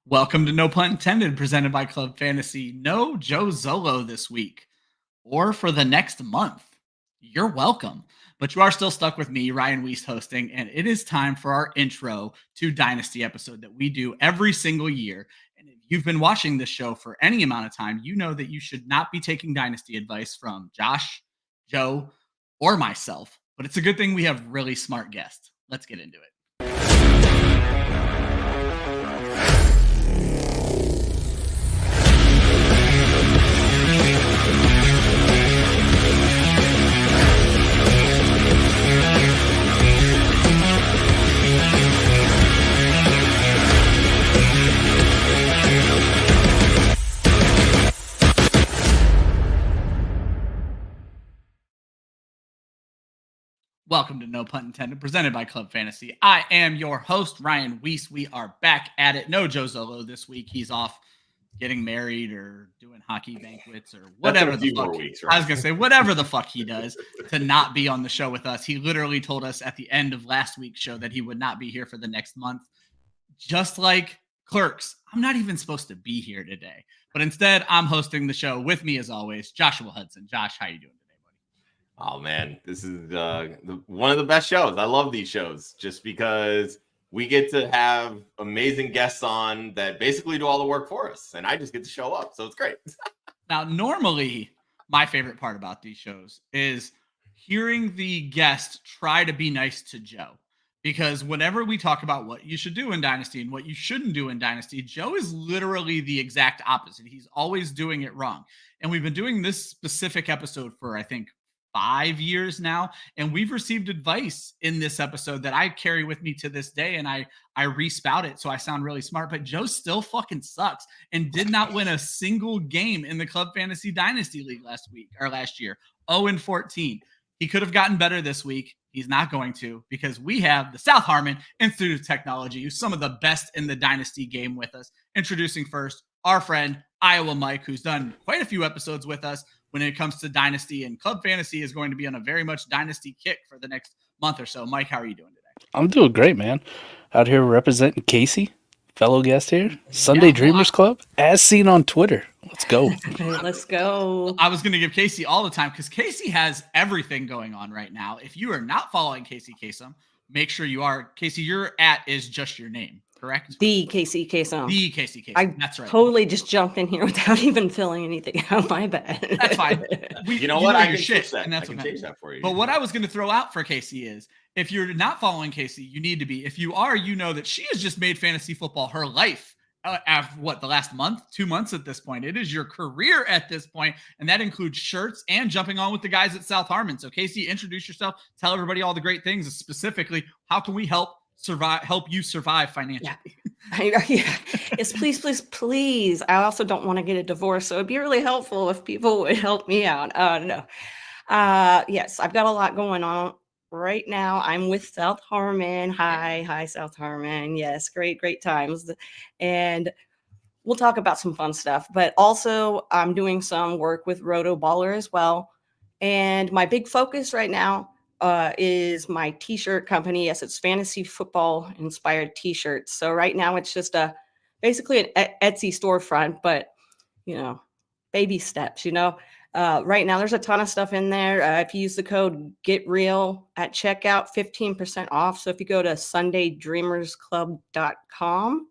Welcome to No Punt Intended, presented by Club Fantasy. No Joe Zolo this week, or for the next month. You're welcome. But you are still stuck with me, Ryan Weisse, hosting, and it is time for our intro to Dynasty episode that we do every single year. And if you've been watching this show for any amount of time, you know that you should not be taking Dynasty advice from Josh, Joe, or myself. But it's a good thing we have really smart guests. Let's get into it. Welcome to No Punt Intended, presented by Club Fantasy. I am your host, Ryan Weisse. We are back at it. No Joe Zolo this week. He's off getting married or doing hockey banquets or whatever the fuck. Weeks, right? I was going to say, whatever the fuck he does to not be on the show with us. He literally told us at the end of last week's show that he would not be here for the next month. Just like Clerks, I'm not even supposed to be here today. But instead, I'm hosting the show with me, as always, Joshua Hudson. Josh, how you doing? Oh, man, this is one of the best shows. I love these shows just because we get to have amazing guests on that basically do all the work for us, and I just get to show up, so it's great. Now, normally, my favorite part about these shows is hearing the guest try to be nice to Joe, because whenever we talk about what you should do in Dynasty and what you shouldn't do in Dynasty, Joe is literally the exact opposite. He's always doing it wrong, and we've been doing this specific episode for, I think, 5 years now, and we've received advice in this episode that I carry with me to this day, and I respout it so I sound really smart. But Joe still fucking sucks and did not win a single game in the Club Fantasy Dynasty League last year. 0-14. He could have gotten better this week. He's not going to, because we have the South Harmon Institute of Technology, who's some of the best in the Dynasty game, with us. Introducing first our friend Iowa Mike, who's done quite a few episodes with us when it comes to Dynasty, and Club Fantasy is going to be on a very much Dynasty kick for the next month or so. Mike, how are you doing today? I'm doing great, man. Out here representing Kacey, fellow guest here, Sunday Dreamers Club, as seen on Twitter. Let's go. Let's go. I was going to give Kacey all the time because Kacey has everything going on right now. If you are not following Kacey Kasem, make sure you are. Kacey, your @ is just your name, correct? The Kacey Kasem. The Kacey Kasem. That's right. Totally just jumped in here without even filling anything out. My bad. That's fine. You know what? I can change that. I can change that for you. But what I was going to throw out for Kacey is, if you're not following Kacey, you need to be. If you are, you know that she has just made fantasy football her life. The last month, 2 months at this point. It is your career at this point, and that includes shirts and jumping on with the guys at South Harmon. So, Kacey, introduce yourself. Tell everybody all the great things. Specifically, how can we help you survive financially? Yeah. Yes, please. I also don't want to get a divorce, so it'd be really helpful if people would help me out. Yes, I've got a lot going on right now. I'm with South Harmon. Hi, South Harmon. Yes, great times. And we'll talk about some fun stuff, but also I'm doing some work with Roto Baller as well. And my big focus right now is my t-shirt company. Yes, it's fantasy football inspired t-shirts. So right now it's just basically an Etsy storefront, but baby steps, right now there's a ton of stuff in there. If you use the code GetReal at checkout, 15% off. So if you go to sundaydreamersclub.com,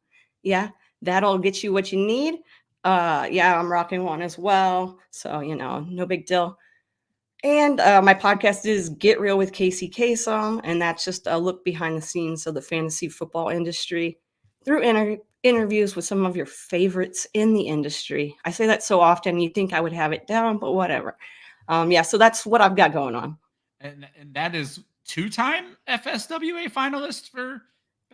that'll get you what you need. I'm rocking one as well. So, no big deal. And my podcast is Get Real with Kacey Kasem, and that's just a look behind the scenes of the fantasy football industry through interviews with some of your favorites in the industry. I say that so often, you'd think I would have it down, but whatever. So that's what I've got going on. And that is 2-time FSWA finalist for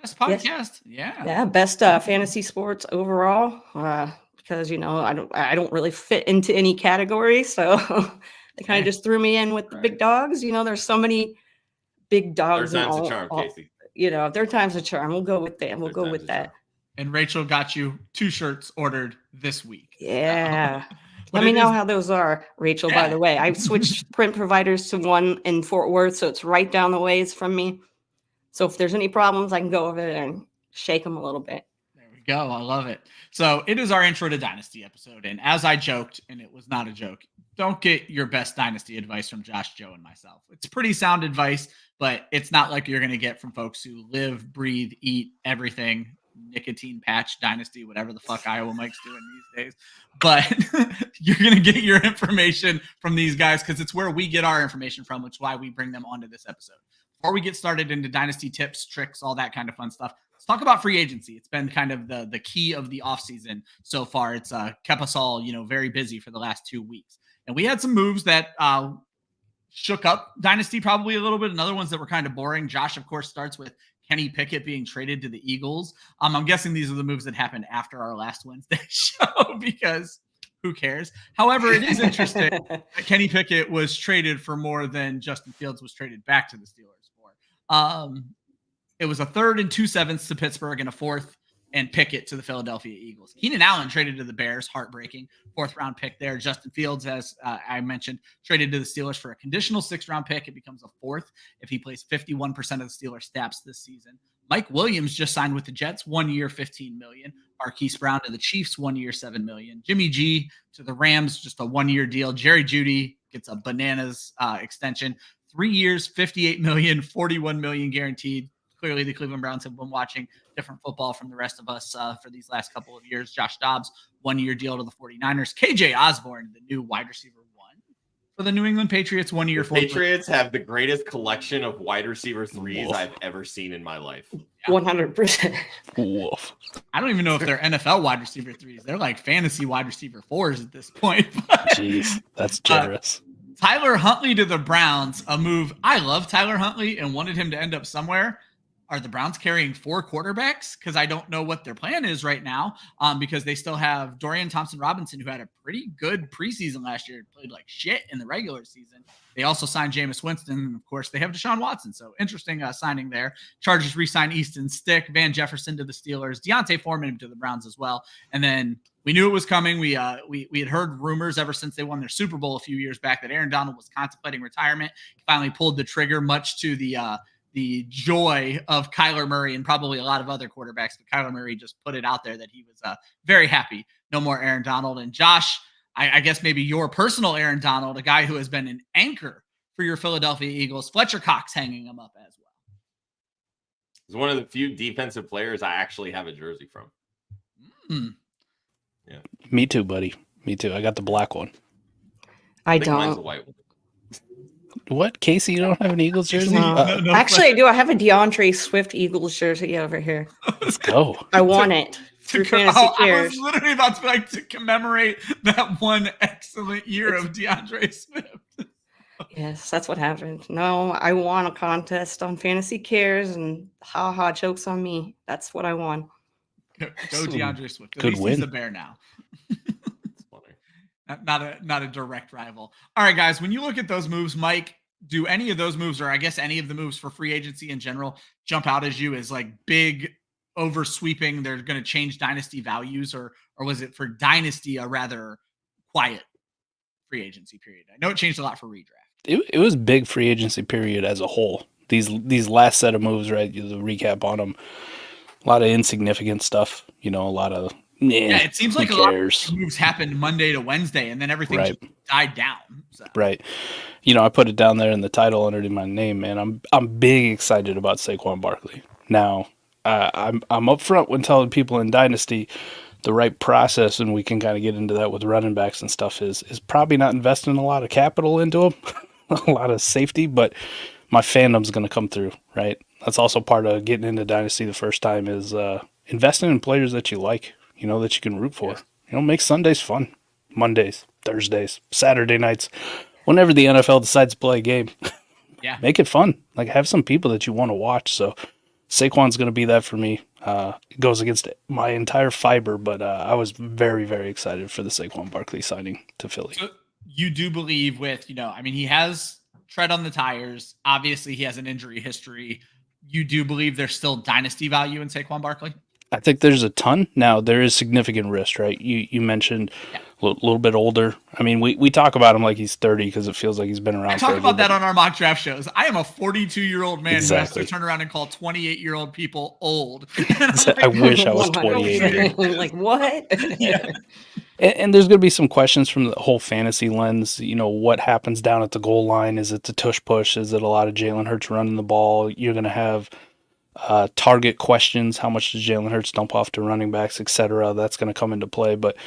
Best Podcast? Yes. Yeah, best fantasy sports overall, because, I don't really fit into any category, so... They kind of just threw me in with the big dogs. There's so many big dogs. Third time's a charm, Kacey. Third time's a charm. We'll go with that. We'll go with that. And Rachel got you 2 shirts ordered this week. Yeah. Let me know how those are, Rachel, by the way. I switched print providers to one in Fort Worth, so it's right down the ways from me. So if there's any problems, I can go over there and shake them a little bit. There we we go. I love it. So it is our intro to Dynasty episode. And as I joked, and it was not a joke, don't get your best Dynasty advice from Josh, Joe, and myself. It's pretty sound advice, but it's not like you're going to get from folks who live, breathe, eat everything, nicotine patch, Dynasty, whatever the fuck Iowa Mike's doing these days. But you're going to get your information from these guys because it's where we get our information from, which is why we bring them onto this episode. Before we get started into Dynasty tips, tricks, all that kind of fun stuff, let's talk about free agency. It's been kind of the key of the offseason so far. It's kept us all, very busy for the last 2 weeks. And we had some moves that shook up Dynasty probably a little bit, and other ones that were kind of boring. Josh, of course, starts with Kenny Pickett being traded to the Eagles. I'm guessing these are the moves that happened after our last Wednesday show because who cares? However, it is interesting that Kenny Pickett was traded for more than Justin Fields was traded back to the Steelers for. It was a 3rd and 2 sevenths to Pittsburgh and a 4th and Pickett to the Philadelphia Eagles. Keenan Allen traded to the Bears, heartbreaking 4th round pick there. Justin Fields, as I mentioned, traded to the Steelers for a conditional 6th round pick. It becomes a 4th if he plays 51% of the Steelers snaps this season. Mike Williams just signed with the Jets, 1 year, $15 million. Marquise Brown to the Chiefs, 1 year, $7 million. Jimmy G to the Rams, just a 1 year deal. Jerry Jeudy gets a bananas extension, 3 years, $58 million, $41 million guaranteed. Clearly, the Cleveland Browns have been watching different football from the rest of us for these last couple of years. Josh Dobbs, 1 year deal to the 49ers. KJ Osborne, the new wide receiver 1 for the New England Patriots, 1 year. The Patriots have the greatest collection of wide receiver 3s I've ever seen in my life. Yeah. 100%. Woof. I don't even know if they're NFL wide receiver 3s. They're like fantasy wide receiver 4s at this point. Jeez, that's generous. Tyler Huntley to the Browns, a move. I love Tyler Huntley and wanted him to end up somewhere. Are the Browns carrying 4 quarterbacks? Because I don't know what their plan is right now because they still have Dorian Thompson-Robinson, who had a pretty good preseason last year, played like shit in the regular season. They also signed Jameis Winston. And of course, they have Deshaun Watson. So interesting signing there. Chargers re-signed Easton Stick, Van Jefferson to the Steelers, Diontae Foreman to the Browns as well. And then we knew it was coming. We had heard rumors ever since they won their Super Bowl a few years back that Aaron Donald was contemplating retirement. He finally pulled the trigger, much to the joy of Kyler Murray and probably a lot of other quarterbacks, but Kyler Murray just put it out there that he was very happy. No more Aaron Donald. And Josh, I guess maybe your personal Aaron Donald, a guy who has been an anchor for your Philadelphia Eagles, Fletcher Cox hanging him up as well. He's one of the few defensive players I actually have a jersey from. Yeah. Me too, buddy. Me too. I got the black one. I think mine's a don't. white one. What, Casey? You don't have an Eagles jersey? No, Actually, I do. I have a DeAndre Swift Eagles jersey over here. Let's go. I want it. Through Fantasy I Cares. was literally about to to commemorate that one excellent year of DeAndre Swift. Yes, that's what happened. No, I won a contest on Fantasy Cares, and jokes on me. That's what I won. Go DeAndre Swift. At Good least win. He's a Bear now. Not a direct rival. All right, guys, when you look at those moves, Mike, do any of those moves, or I guess any of the moves for free agency in general, jump out as you as like big, oversweeping, they're going to change dynasty values, or was it for dynasty a rather quiet free agency period? I know it changed a lot for redraft. It was big free agency period as a whole. These last set of moves, right? The recap on them, a lot of insignificant stuff. A lot of it seems like a lot of cares? moves happened Monday to Wednesday, and then everything Right. just died down. So. Right. I put it down there in the title under my name, man. I'm big excited about Saquon Barkley. Now, I'm upfront when telling people in Dynasty the right process, and we can kind of get into that with running backs and stuff, is probably not investing a lot of capital into them, a lot of safety, but my fandom's going to come through, right? That's also part of getting into Dynasty the first time is investing in players that you like, that you can root for. Make Sundays fun. Mondays, Thursdays, Saturday nights, whenever the NFL decides to play a game. Yeah. Make it fun. Like, have some people that you want to watch. So Saquon's going to be that for me. It goes against my entire fiber, but I was very, very excited for the Saquon Barkley signing to Philly. So you do believe with, he has tread on the tires. Obviously, he has an injury history. You do believe there's still dynasty value in Saquon Barkley? I think there's a ton. Now, there is significant risk, right? You mentioned little bit older. I mean, we talk about him like he's 30 because it feels like he's been around. I talk about that on our mock draft shows. I am a 42-year-old man who has to turn around and call 28-year-old people old. I wish I was 28. Like, what? Yeah. And there's going to be some questions from the whole fantasy lens. You know, what happens down at the goal line? Is it the tush push? Is it a lot of Jalen Hurts running the ball? You're going to have target questions. How much does Jalen Hurts dump off to running backs, etc.? That's going to come into play. But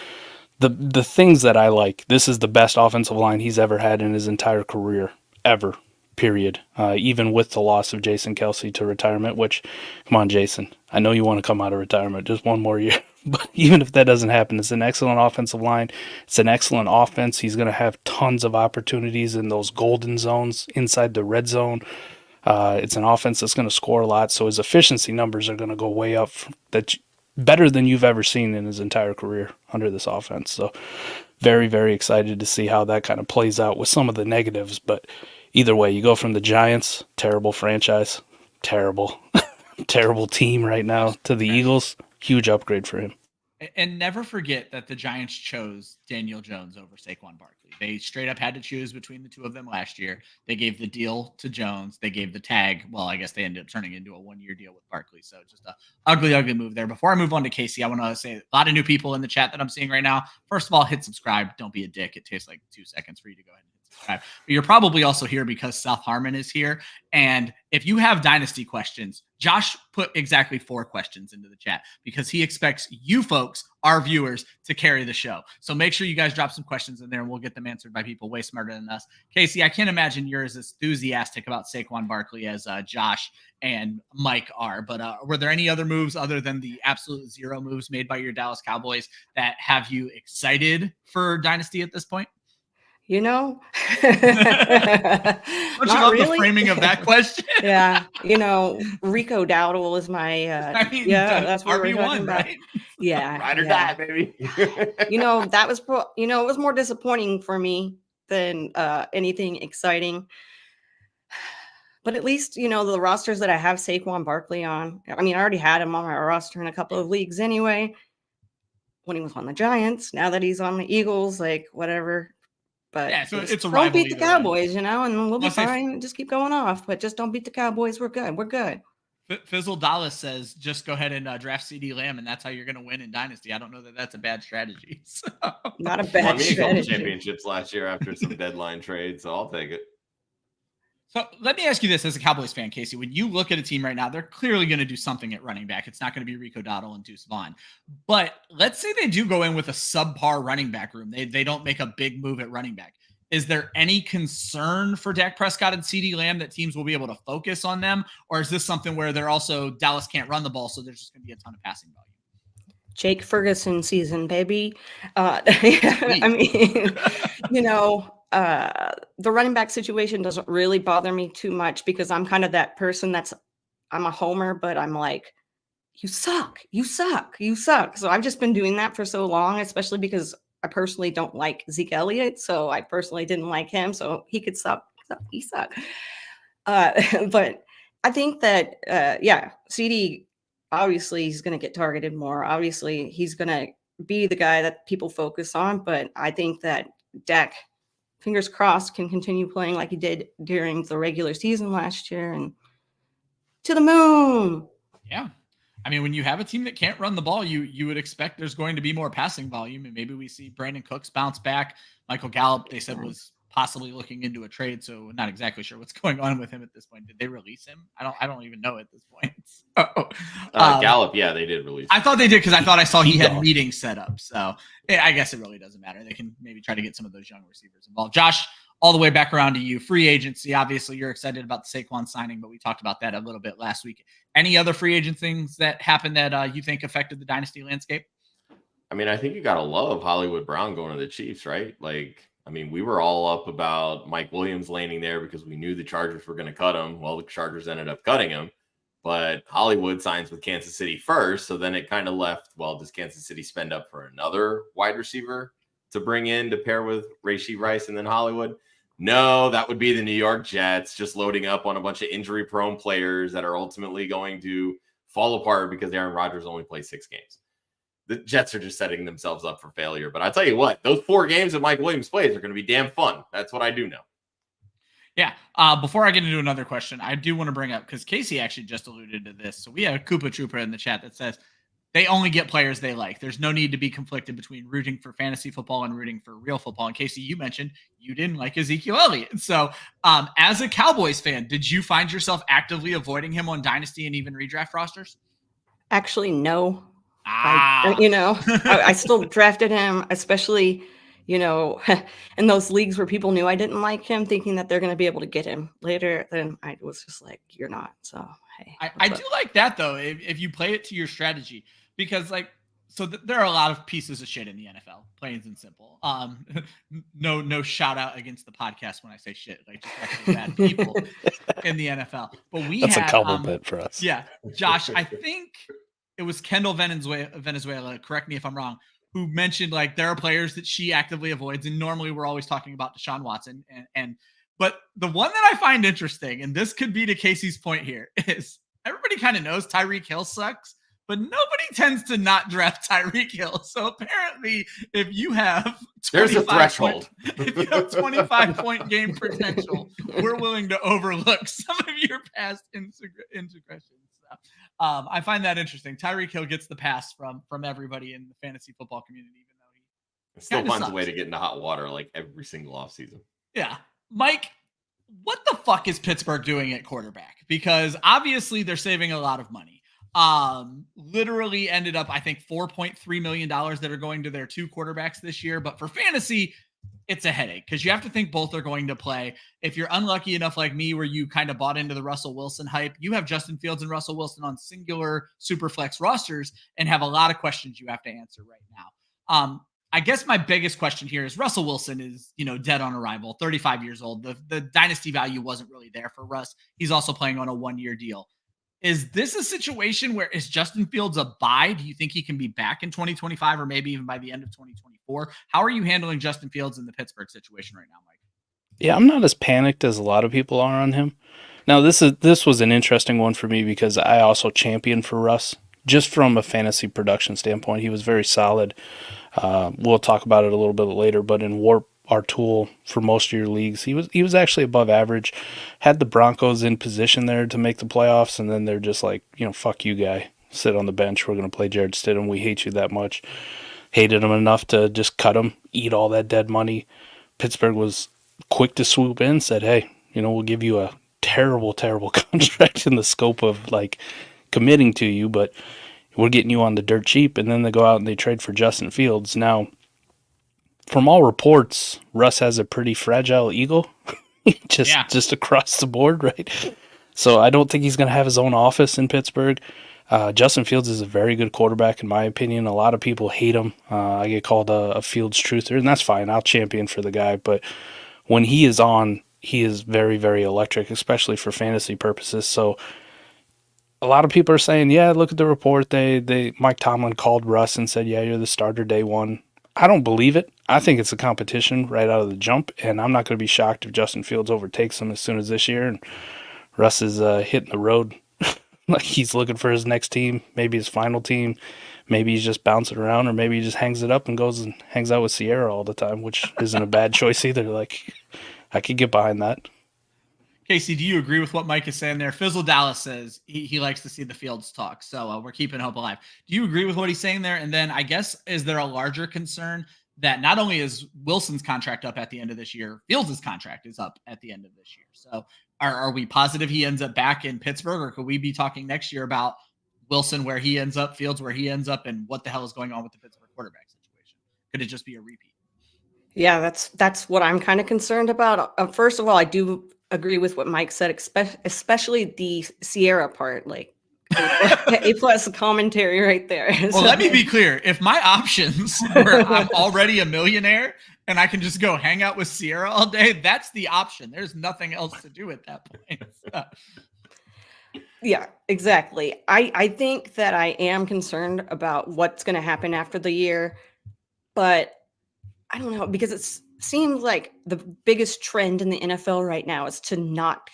the things that I like, this is the best offensive line he's ever had in his entire career, ever, period. Even with the loss of Jason Kelce to retirement, which, come on, Jason, I know you want to come out of retirement just one more year. But even if that doesn't happen, it's an excellent offensive line. It's an excellent offense. He's going to have tons of opportunities in those golden zones inside the red zone. It's an offense that's going to score a lot, so his efficiency numbers are going to go way up. Better than you've ever seen in his entire career under this offense. So very, very excited to see how that kind of plays out with some of the negatives. But either way, you go from the Giants, terrible franchise, terrible team right now, to the Eagles, huge upgrade for him. And never forget that the Giants chose Daniel Jones over Saquon Barkley. They straight up had to choose between the two of them last year. They gave the deal to Jones. They gave the tag. Well, I guess they ended up turning into a 1-year deal with Barkley. So just a ugly move there. Before I move on to Kacey, I want to say a lot of new people in the chat that I'm seeing right now. First of all, hit subscribe. Don't be a dick. It takes like 2 seconds for you to go ahead and hit subscribe. But you're probably also here because South Harmon is here. And if you have Dynasty questions, Josh put exactly 4 questions into the chat because he expects you folks, our viewers, to carry the show. So make sure you guys drop some questions in there and we'll get them answered by people way smarter than us. Kacey, I can't imagine you're as enthusiastic about Saquon Barkley as Josh and Mike are. But were there any other moves other than the absolute 0 moves made by your Dallas Cowboys that have you excited for Dynasty at this point? You know, don't you love the framing of that question? Yeah, you know, Rico Dowdle is my that's what we're talking about. Right? Yeah, ride or die, baby. You know, that was it was more disappointing for me than anything exciting. But at least, you know, the rosters that I have Saquon Barkley on. I mean, I already had him on my roster in a couple of leagues anyway. When he was on the Giants, now that he's on the Eagles, like whatever. But yeah, so it's a don't beat the Cowboys, way. You know, and we'll be fine. Just keep going off, but just don't beat the Cowboys. We're good. We're good. Fizzle Dallas says, just go ahead and draft CD Lamb, and that's how you're going to win in Dynasty. I don't know that that's a bad strategy. So. Not a bad strategy. A couple championships last year after some deadline trades, so I'll take it. So let me ask you this as a Cowboys fan, Kacey. When you look at a team right now, they're clearly going to do something at running back. It's not going to be Rico Dowdle and Deuce Vaughn. But let's say they do go in with a subpar running back room. They don't make a big move at running back. Is there any concern for Dak Prescott and CeeDee Lamb that teams will be able to focus on them? Or is this something where they're also Dallas can't run the ball, so there's just going to be a ton of passing volume? Jake Ferguson season, baby. I mean, you know, the running back situation doesn't really bother me too much because I'm kind of that person I'm a homer, but I'm like, you suck. So I've just been doing that for so long, especially because I personally don't like Zeke Elliott, so I personally didn't like him, so he could suck. He sucked. But I think that, CD, obviously he's going to get targeted more. Obviously he's going to be the guy that people focus on, but I think that Dak, fingers crossed, can continue playing like he did during the regular season last year and to the moon. Yeah. I mean, when you have a team that can't run the ball, you would expect there's going to be more passing volume, and maybe we see Brandon Cooks bounce back. Michael Gallup, they said, was possibly looking into a trade, so not exactly sure what's going on with him at this point. Did they release him? I don't even know at this point. Gallup, yeah, they did release him. I thought they did because I thought I saw he had meetings set up. So I guess it really doesn't matter. They can maybe try to get some of those young receivers involved. Josh, all the way back around to you. Free agency, obviously you're excited about the Saquon signing, but we talked about that a little bit last week. Any other free agent things that happened that you think affected the Dynasty landscape? I mean, I think you got to love Hollywood Brown going to the Chiefs, right? Like, I mean, we were all up about Mike Williams landing there because we knew the Chargers were going to cut him. Well, the Chargers ended up cutting him, but Hollywood signs with Kansas City first. So then it kind of left, well, does Kansas City spend up for another wide receiver to bring in to pair with Rashee Rice and then Hollywood? No, that would be the New York Jets just loading up on a bunch of injury-prone players that are ultimately going to fall apart because Aaron Rodgers only plays 6 games. the Jets are just setting themselves up for failure. But I tell you what, those 4 games that Mike Williams plays are going to be damn fun. That's what I do know. Yeah. Before I get into another question, I do want to bring up, because Kacey actually just alluded to this. So we have a Koopa Trooper in the chat that says they only get players they like. There's no need to be conflicted between rooting for fantasy football and rooting for real football. And Kacey, you mentioned you didn't like Ezekiel Elliott. So as a Cowboys fan, did you find yourself actively avoiding him on Dynasty and even redraft rosters? Actually, no. I still drafted him, especially, in those leagues where people knew I didn't like him, thinking that they're going to be able to get him later. Then I was just like, you're not. So, hey. I do like that, though, if you play it to your strategy, because there are a lot of pieces of shit in the NFL, plain and simple. No shout out against the podcast when I say shit, just actually bad people in the NFL. But that's a compliment for us. Yeah, Josh, I think it was Kendall Venezuela, correct me if I'm wrong, who mentioned there are players that she actively avoids, and normally we're always talking about Deshaun Watson. But the one that I find interesting, and this could be to Kacey's point here, is everybody kind of knows Tyreek Hill sucks, but nobody tends to not draft Tyreek Hill. So apparently, if you have there's a threshold. If you have 25-point game potential, we're willing to overlook some of your past integration. I find that interesting. Tyreek Hill gets the pass from everybody in the fantasy football community, even though he still finds a way to get into hot water every single offseason. Yeah. Mike, what the fuck is Pittsburgh doing at quarterback? Because obviously they're saving a lot of money. Literally ended up, I think, $4.3 million that are going to their 2 quarterbacks this year. But for fantasy, it's a headache because you have to think both are going to play. If you're unlucky enough like me, where you kind of bought into the Russell Wilson hype, you have Justin Fields and Russell Wilson on singular super flex rosters and have a lot of questions you have to answer right now. I guess my biggest question here is Russell Wilson is, dead on arrival, 35 years old. The dynasty value wasn't really there for Russ. He's also playing on a 1-year deal. Is this a situation where is Justin Fields a buy? Do you think he can be back in 2025 or maybe even by the end of 2024? How are you handling Justin Fields in the Pittsburgh situation right now, Mike? Yeah, I'm not as panicked as a lot of people are on him. Now, this was an interesting one for me because I also championed for Russ. Just from a fantasy production standpoint, he was very solid. We'll talk about it a little bit later, but in WORP, our tool for most of your leagues, he was actually above average. Had the Broncos in position there to make the playoffs, and then they're just like, fuck you, guy. Sit on the bench. We're going to play Jared Stidham. We hate you that much. Hated him enough to just cut him, eat all that dead money. Pittsburgh was quick to swoop in, said, hey, we'll give you a terrible, terrible contract in the scope of committing to you, but we're getting you on the dirt cheap. And then they go out and they trade for Justin Fields. Now, from all reports, Russ has a pretty fragile ego, just across the board, right? So I don't think he's going to have his own office in Pittsburgh. Justin Fields is a very good quarterback, in my opinion. A lot of people hate him. I get called a Fields truther, and that's fine. I'll champion for the guy. But when he is on, he is very, very electric, especially for fantasy purposes. So a lot of people are saying, yeah, look at the report. Mike Tomlin called Russ and said, yeah, you're the starter day one. I don't believe it. I think it's a competition right out of the jump, and I'm not going to be shocked if Justin Fields overtakes him as soon as this year, and Russ is hitting the road like he's looking for his next team, maybe his final team. Maybe he's just bouncing around, or maybe he just hangs it up and goes and hangs out with Sierra all the time, which isn't a bad choice either. I could get behind that. Kacey, do you agree with what Mike is saying there? Fizzle Dallas says he likes to see the Fields talk, so we're keeping hope alive. Do you agree with what he's saying there? And then I guess, is there a larger concern that not only is Wilson's contract up at the end of this year, Fields' contract is up at the end of this year. So are we positive he ends up back in Pittsburgh, or could we be talking next year about Wilson where he ends up, Fields where he ends up, and what the hell is going on with the Pittsburgh quarterback situation? Could it just be a repeat? Yeah, that's what I'm kind of concerned about. First of all, I do agree with what Mike said, especially the Sierra part, A+ commentary right there. Well, let me be clear. If my options were I'm already a millionaire and I can just go hang out with Sierra all day, that's the option. There's nothing else to do at that point. Yeah, exactly. I think that I am concerned about what's going to happen after the year, but I don't know, because it seems like the biggest trend in the NFL right now is to not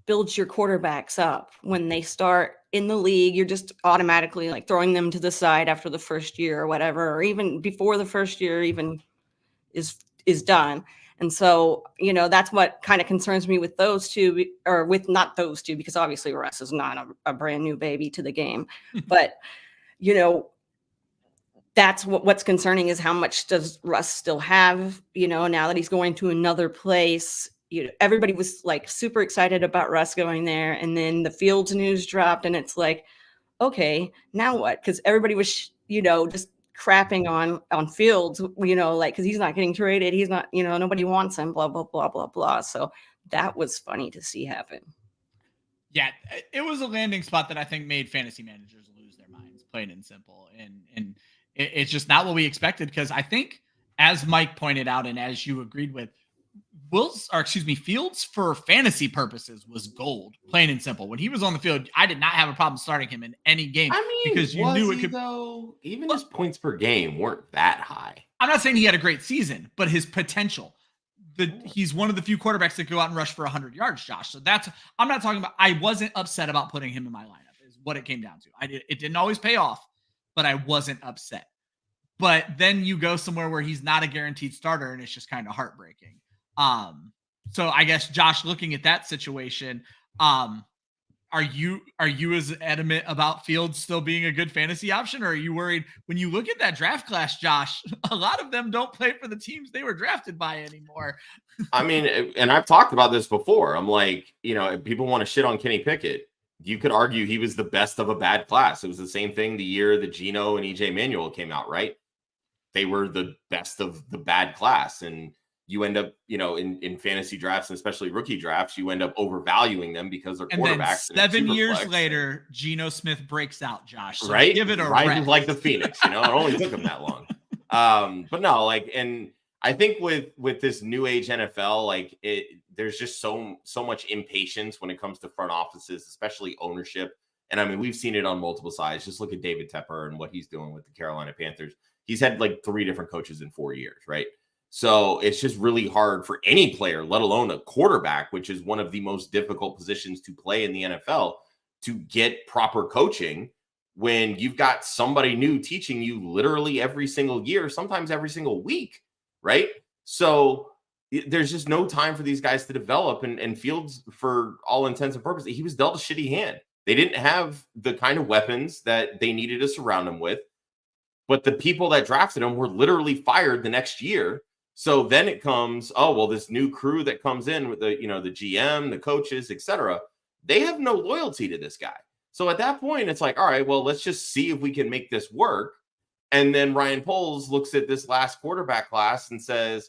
builds your quarterbacks up when they start in the league. You're just automatically like throwing them to the side after the first year or whatever, or even before the first year even is done. And so, that's what kind of concerns me with those two, or with not those two, because obviously Russ is not a brand new baby to the game. But, that's what's concerning is how much does Russ still have, now that he's going to another place. Everybody was like super excited about Russ going there. And then the Fields news dropped and it's like, okay, now what? Because everybody was, just crapping on Fields, because he's not getting traded. He's not, nobody wants him, blah, blah, blah, blah, blah. So that was funny to see happen. Yeah, it was a landing spot that I think made fantasy managers lose their minds, plain and simple. And it's just not what we expected, because I think, as Mike pointed out and as you agreed with, Fields for fantasy purposes was gold, plain and simple. When he was on the field, I did not have a problem starting him in any game. Because you knew it could. Though, even his points per game weren't that high. I'm not saying he had a great season, but his potential. He's one of the few quarterbacks that go out and rush for 100 yards, Josh. So I'm not talking about. I wasn't upset about putting him in my lineup. Is what it came down to. It didn't always pay off, but I wasn't upset. But then you go somewhere where he's not a guaranteed starter, and it's just kind of heartbreaking. So I guess, Josh, looking at that situation, are you as adamant about Fields still being a good fantasy option, or are you worried when you look at that draft class, Josh? A lot of them don't play for the teams they were drafted by anymore. I mean, and I've talked about this before. I'm like, if people want to shit on Kenny Pickett, you could argue he was the best of a bad class. It was the same thing the year that Geno and EJ Manuel came out, right? They were the best of the bad class, and you end up, in fantasy drafts, and especially rookie drafts, you end up overvaluing them because they're quarterbacks. And then 7 years later, Geno Smith breaks out, Josh. So right? Give it a rises rest. Like the Phoenix, it only took him that long. But no, and I think with this new age NFL, there's just so much impatience when it comes to front offices, especially ownership. And I mean, we've seen it on multiple sides. Just look at David Tepper and what he's doing with the Carolina Panthers. He's had 3 different coaches in 4 years, right? So it's just really hard for any player, let alone a quarterback, which is one of the most difficult positions to play in the NFL, to get proper coaching when you've got somebody new teaching you literally every single year, sometimes every single week, right? So there's just no time for these guys to develop. And Fields, for all intents and purposes, he was dealt a shitty hand. They didn't have the kind of weapons that they needed to surround him with. But the people that drafted him were literally fired the next year. So then it comes, this new crew that comes in with the GM, the coaches, etc. They have no loyalty to this guy. So at that point, it's like, all right, well, let's just see if we can make this work. And then Ryan Poles looks at this last quarterback class and says,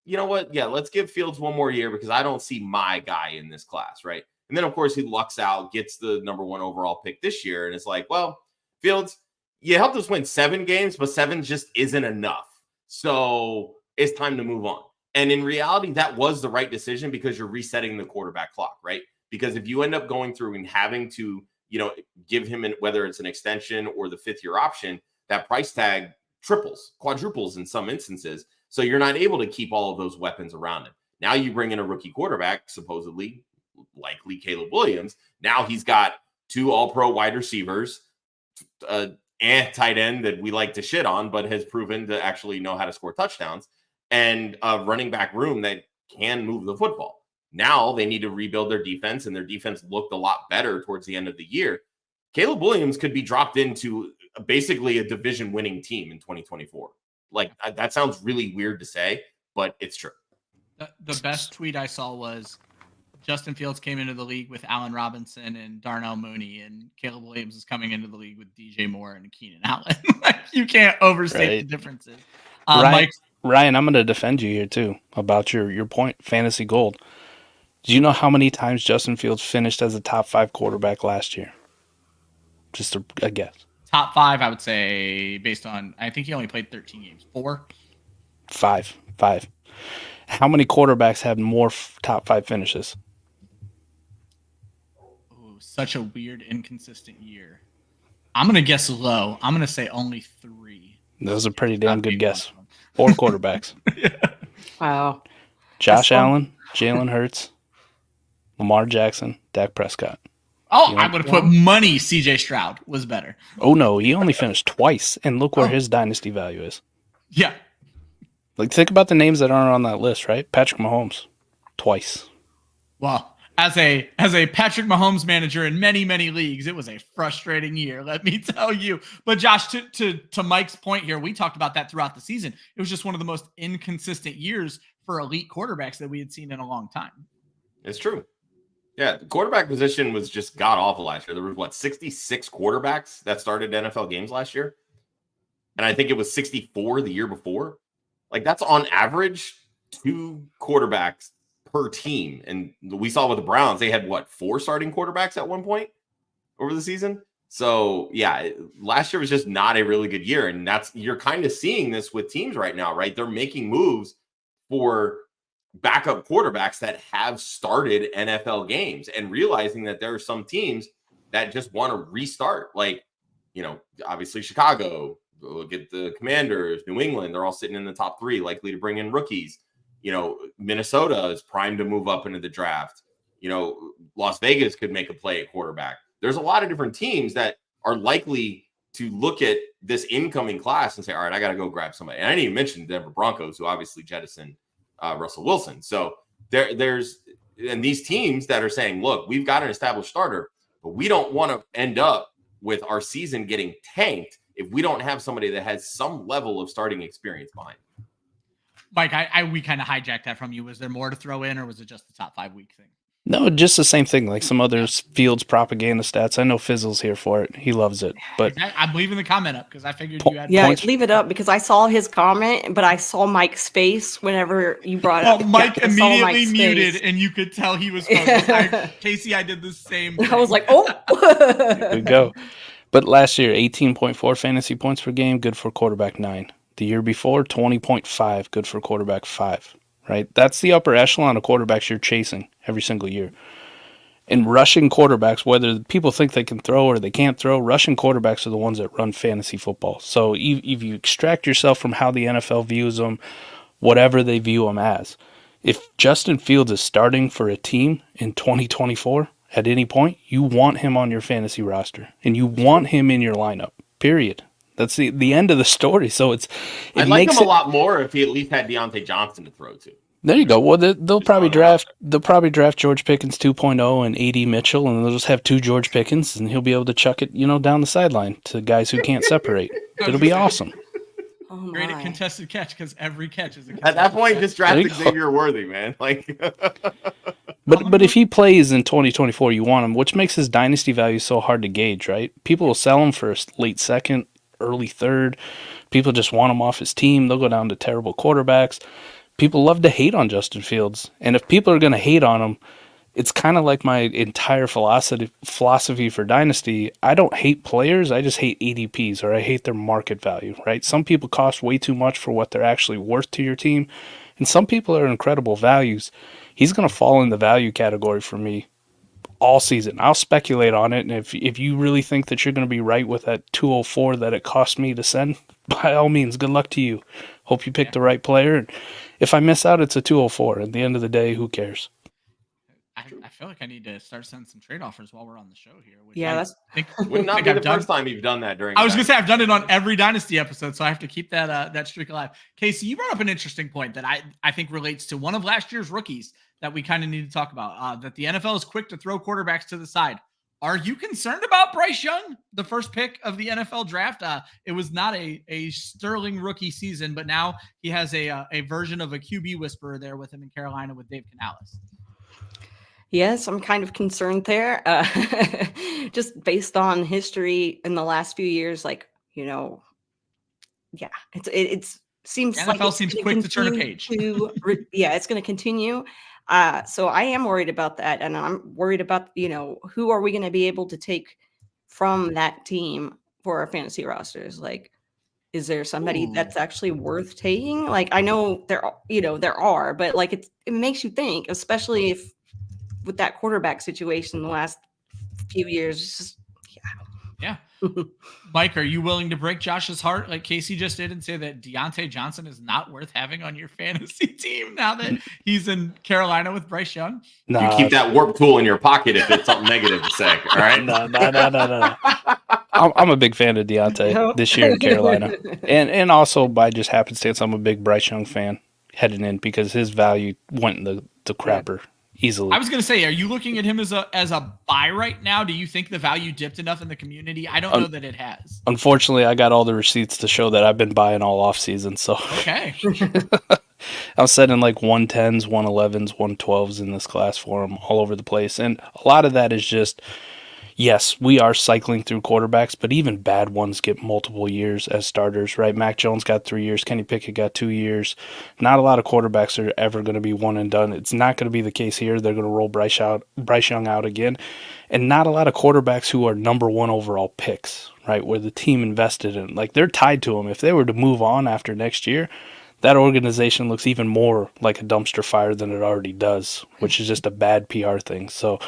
you know what? Yeah, let's give Fields one more year because I don't see my guy in this class, right? And then, of course, he lucks out, gets the number 1 overall pick this year. And it's like, well, Fields, you helped us win 7 games, but 7 just isn't enough. So it's time to move on. And in reality, that was the right decision because you're resetting the quarterback clock, right? Because if you end up going through and having to, give him, whether it's an extension or the 5th-year option, that price tag triples, quadruples in some instances. So you're not able to keep all of those weapons around him. Now you bring in a rookie quarterback, supposedly, likely Caleb Williams. Now he's got 2 all-pro wide receivers, tight end that we like to shit on, but has proven to actually know how to score touchdowns, and a running back room that can move the football. Now they need to rebuild their defense, and their defense looked a lot better towards the end of the year. Caleb Williams could be dropped into basically a division-winning team in 2024. That sounds really weird to say, but it's true. The best tweet I saw was Justin Fields came into the league with Allen Robinson and Darnell Mooney, and Caleb Williams is coming into the league with DJ Moore and Keenan Allen. You can't overstate the differences. Ryan, I'm going to defend you here too about your point, fantasy gold. Do you know how many times Justin Fields finished as a top 5 quarterback last year? Just a guess. Top 5, I would say, based on, I think he only played 13 games. 4? 5. How many quarterbacks have more top 5 finishes? Ooh, such a weird, inconsistent year. I'm going to guess low. I'm going to say only 3. That was a pretty damn good guess. 4 quarterbacks. Yeah. Wow. Josh Allen, Jalen Hurts, Lamar Jackson, Dak Prescott. Oh, I would have put money CJ Stroud was better. Oh, no, he only finished twice, and look where his dynasty value is. Yeah. Like, think about the names that aren't on that list, right? Patrick Mahomes, twice. Well, as a Patrick Mahomes manager in many, many leagues, it was a frustrating year, let me tell you. But Josh, to Mike's point here, we talked about that throughout the season. It was just one of the most inconsistent years for elite quarterbacks that we had seen in a long time. It's true. Yeah, the quarterback position was just god awful last year. There were 66 quarterbacks that started NFL games last year, and I think it was 64 the year before. Like, that's on average 2 quarterbacks per team. And we saw with the Browns, they had 4 starting quarterbacks at one point over the season. So yeah, last year was just not a really good year. And you're kind of seeing this with teams right now, right? They're making moves for backup quarterbacks that have started NFL games and realizing that there are some teams that just want to restart. Like, obviously Chicago, look at the Commanders, New England, they're all sitting in the top 3, likely to bring in rookies. Minnesota is primed to move up into the draft. Las Vegas could make a play at quarterback. There's a lot of different teams that are likely to look at this incoming class and say, all right, I got to go grab somebody. And I didn't even mention the Denver Broncos, who obviously jettisoned Russell Wilson. So there's these teams that are saying, look, we've got an established starter, but we don't want to end up with our season getting tanked if we don't have somebody that has some level of starting experience behind. Mike, we kind of hijacked that from you. Was there more to throw in, or was it just the top 5 week thing? No, just the same thing. Like some other Fields propaganda stats. I know Fizzle's here for it. He loves it. But I'm leaving the comment up because I figured you had. Yeah, leave it up because I saw his comment, but I saw Mike's face whenever you brought it up. Mike immediately muted, and you could tell he was focused. Casey, I did the same thing. I was like, oh. There we go. But last year, 18.4 fantasy points per game, good for quarterback 9. The year before, 20.5, good for quarterback 5, right? That's the upper echelon of quarterbacks you're chasing every single year. And rushing quarterbacks, whether people think they can throw or they can't throw, rushing quarterbacks are the ones that run fantasy football. So if you extract yourself from how the NFL views them, whatever they view them as, if Justin Fields is starting for a team in 2024 at any point, you want him on your fantasy roster and you want him in your lineup, period. That's the end of the story. So I'd like him a lot more if he at least had Diontae Johnson to throw to. There you go. Well, they'll probably draft George Pickens 2.0 and AD Mitchell, and they'll just have 2 George Pickens, and he'll be able to chuck it, down the sideline to guys who can't separate. It'll be awesome. Oh, great at contested catch because every catch is a at that point, just draft Xavier Worthy, man. Like, but if he plays in 2024, you want him, which makes his dynasty value so hard to gauge, right? People will sell him for a late second, early third. People just want him off his team. They'll go down to terrible quarterbacks. People love to hate on Justin Fields. And if people are going to hate on him, it's kind of like my entire philosophy for Dynasty. I don't hate players. I just hate ADPs, or I hate their market value, right? Some people cost way too much for what they're actually worth to your team. And some people are incredible values. He's going to fall in the value category for me all season. I'll speculate on it, and if you really think that you're going to be right with that 204 that it cost me to send, by all means, good luck to you. Hope you pick the right player. And if I miss out, it's a 204. At the end of the day, who cares? I feel like I need to start sending some trade offers while we're on the show here. Would not be the first time you've done that during. I was going to say I've done it on every Dynasty episode, so I have to keep that streak alive. Casey, you brought up an interesting point that I think relates to one of last year's rookies that we kind of need to talk about. That the NFL is quick to throw quarterbacks to the side. Are you concerned about Bryce Young, the first pick of the NFL draft? It was not a sterling rookie season, but now he has a version of a QB whisperer there with him in Carolina with Dave Canales. Yes, I'm kind of concerned there. Just based on history in the last few years, it seems like NFL seems quick to turn a page. It's going to continue. So I am worried about that, and I'm worried about who are we going to be able to take from that team for our fantasy rosters? Like, is there somebody that's actually worth taking? Like, I know there are, but it makes you think, especially if with that quarterback situation the last few years, Yeah. Mike, are you willing to break Josh's heart like Kacey just did and say that Diontae Johnson is not worth having on your fantasy team now that he's in Carolina with Bryce Young? You keep that warp tool in your pocket if it's something negative to say, all right? No. I'm a big fan of Diontae this year in Carolina. And also by just happenstance, I'm a big Bryce Young fan heading in because his value went in the crapper easily. I was going to say, are you looking at him as a buy right now? Do you think the value dipped enough in the community? I don't know that it has. Unfortunately, I got all the receipts to show that I've been buying all offseason. So okay. I was setting like 110s, 111s, 112s in this class for him all over the place. And a lot of that is just, yes, we are cycling through quarterbacks, but even bad ones get multiple years as starters, right? Mac Jones got 3 years. Kenny Pickett got 2 years. Not a lot of quarterbacks are ever going to be one and done. It's not going to be the case here. They're going to roll Bryce Young out again. And not a lot of quarterbacks who are number one overall picks, right, where the team invested in. Like, they're tied to them. If they were to move on after next year, that organization looks even more like a dumpster fire than it already does, which is just a bad PR thing. So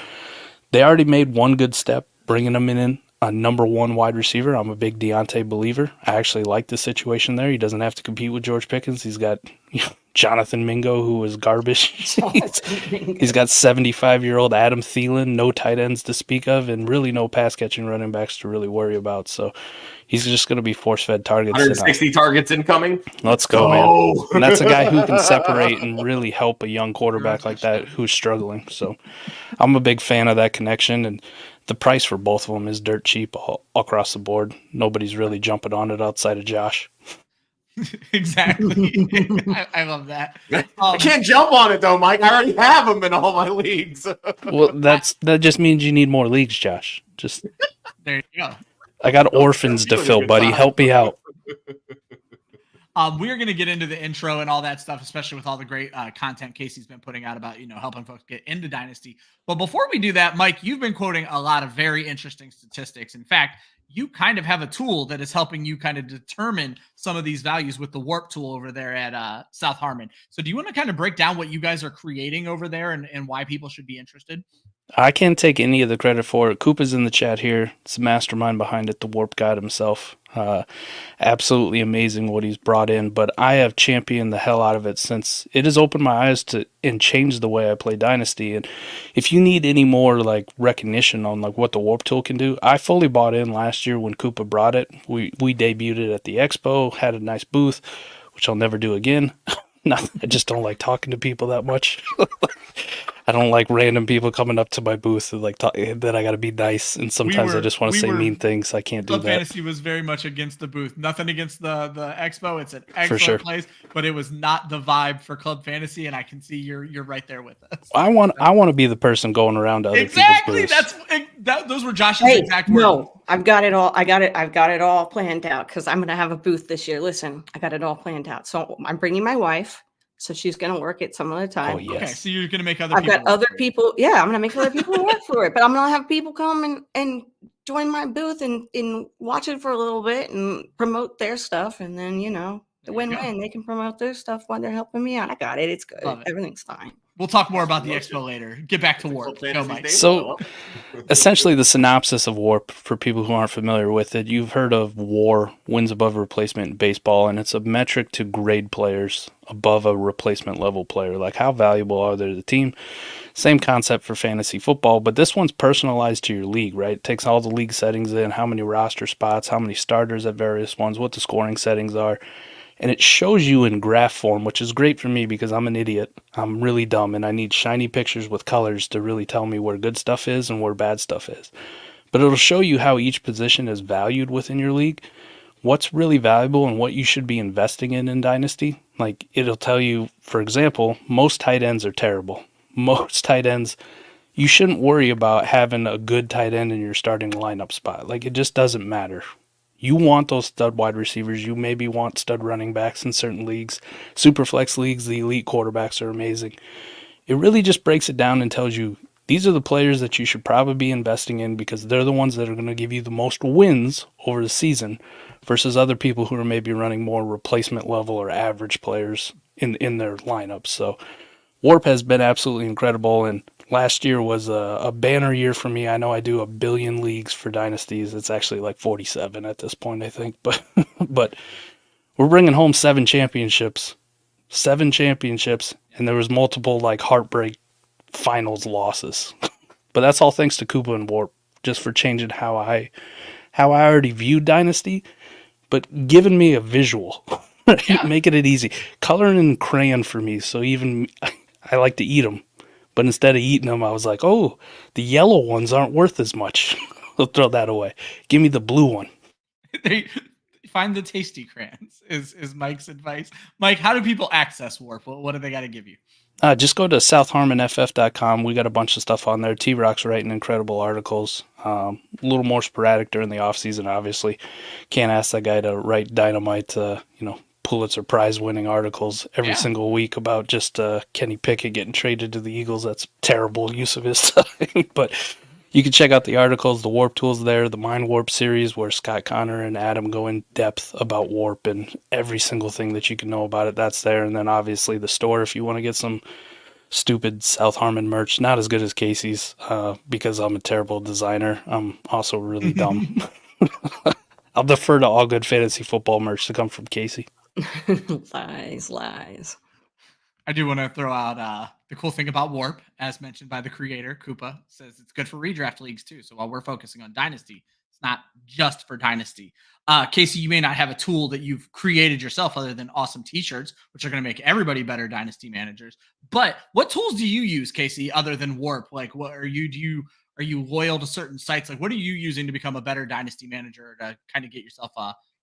they already made one good step, bringing him in a number one wide receiver. I'm a big Diontae believer. I actually like the situation there. He doesn't have to compete with George Pickens. He's got Jonathan Mingo, who was garbage. He's got 75-year-old Adam Thielen, no tight ends to speak of, and really no pass-catching running backs to really worry about. So he's just going to be force-fed targets. 160 targets incoming. Let's go, man. And that's a guy who can separate and really help a young quarterback like that who's struggling. So I'm a big fan of that connection, and the price for both of them is dirt cheap all across the board. Nobody's really jumping on it outside of Josh. Exactly. I love that. I can't jump on it though, Mike. I already have them in all my leagues. Well, that just means you need more leagues, Josh. Just there you go. I got orphans to fill, buddy. Help me out. We're going to get into the intro and all that stuff, especially with all the great content Kacey's been putting out about, helping folks get into Dynasty. But before we do that, Mike, you've been quoting a lot of very interesting statistics. In fact, you kind of have a tool that is helping you kind of determine some of these values with the WORP tool over there at South Harmon. So do you want to kind of break down what you guys are creating over there and why people should be interested? I can't take any of the credit for it. Coop is in the chat here. It's the mastermind behind it, the WORP God himself. Absolutely amazing what he's brought in, but I have championed the hell out of it since it has opened my eyes to and changed the way I play Dynasty. And if you need any more like recognition on like what the WORP tool can do, I fully bought in last year when Koopa brought it. We debuted it at the expo, had a nice booth, which I'll never do again. I just don't like talking to people that much. I don't like random people coming up to my booth and like that I got to be nice, and sometimes I just want to say mean things. I can't do that. Fantasy was very much against the booth. Nothing against the expo. It's an excellent place, but it was not the vibe for Club Fantasy, and I can see you're right there with us. I want to be the person going around to other people's booths. Those were Josh's exact words. No, I've got it all. I've got it all planned out because I'm going to have a booth this year. Listen, I got it all planned out. So I'm bringing my wife. So she's going to work it some of the time. Oh, yes. Okay, so you're going to make other I've people got other people. Yeah, I'm going to make other people work for it. But I'm going to have people come and join my booth and watch it for a little bit and promote their stuff. And then, the win-win. They can promote their stuff while they're helping me out. I got it. It's good. Everything's fine. We'll talk more about the expo later. Get back to WORP. Go, Mike. So, essentially, the synopsis of WORP, for people who aren't familiar with it, you've heard of WAR, wins above replacement in baseball, and it's a metric to grade players above a replacement level player. Like, how valuable are they to the team? Same concept for fantasy football, but this one's personalized to your league, right? It takes all the league settings in, how many roster spots, how many starters at various ones, what the scoring settings are. And it shows you in graph form, which is great for me because I'm an idiot. I'm really dumb, and I need shiny pictures with colors to really tell me where good stuff is and where bad stuff is. But it'll show you how each position is valued within your league, what's really valuable and what you should be investing in Dynasty. Like, it'll tell you, for example, most tight ends are terrible. Most tight ends, you shouldn't worry about having a good tight end in your starting lineup spot. Like, it just doesn't matter. You want those stud wide receivers. You maybe want stud running backs in certain leagues. Superflex leagues, the elite quarterbacks are amazing. It really just breaks it down and tells you these are the players that you should probably be investing in because they're the ones that are going to give you the most wins over the season versus other people who are maybe running more replacement level or average players in their lineups. So WORP has been absolutely incredible. And Last year was a banner year for me. I know I do 1 billion leagues for dynasties. It's actually like 47 at this point, I think. But but we're bringing home 7 championships, and there was multiple like heartbreak finals losses. But that's all thanks to Koopa and Warp, just for changing how I already viewed Dynasty, but giving me a visual, making it easy. Coloring in crayon for me, so even I like to eat them. But instead of eating them, I was like, oh, the yellow ones aren't worth as much. I'll throw that away. Give me the blue one. They find the tasty crayons is Mike's advice. Mike, how do people access Warp? What do they got to give you? Just go to southharmonff.com. We got a bunch of stuff on there. T-Rock's writing incredible articles. A little more sporadic during the offseason, obviously. Can't ask that guy to write dynamite, Pulitzer Prize winning articles every single week about just Kenny Pickett getting traded to the Eagles. That's terrible use of his time. But you can check out the articles, the Warp Tools there, the Mind Warp series where Scott Connor and Adam go in depth about Warp and every single thing that you can know about it. That's there. And then obviously the store if you want to get some stupid South Harmon merch. Not as good as Kacey's because I'm a terrible designer. I'm also really dumb. I'll defer to all good fantasy football merch to come from Kacey. Lies. I do want to throw out the cool thing about Warp, as mentioned by the creator, Koopa, says it's good for redraft leagues too. So while we're focusing on Dynasty, it's not just for Dynasty. Kacey, you may not have a tool that you've created yourself other than awesome t-shirts, which are going to make everybody better Dynasty managers. But what tools do you use, Kacey, other than Warp? Like, what are you loyal to certain sites? Like, what are you using to become a better Dynasty manager to kind of get yourself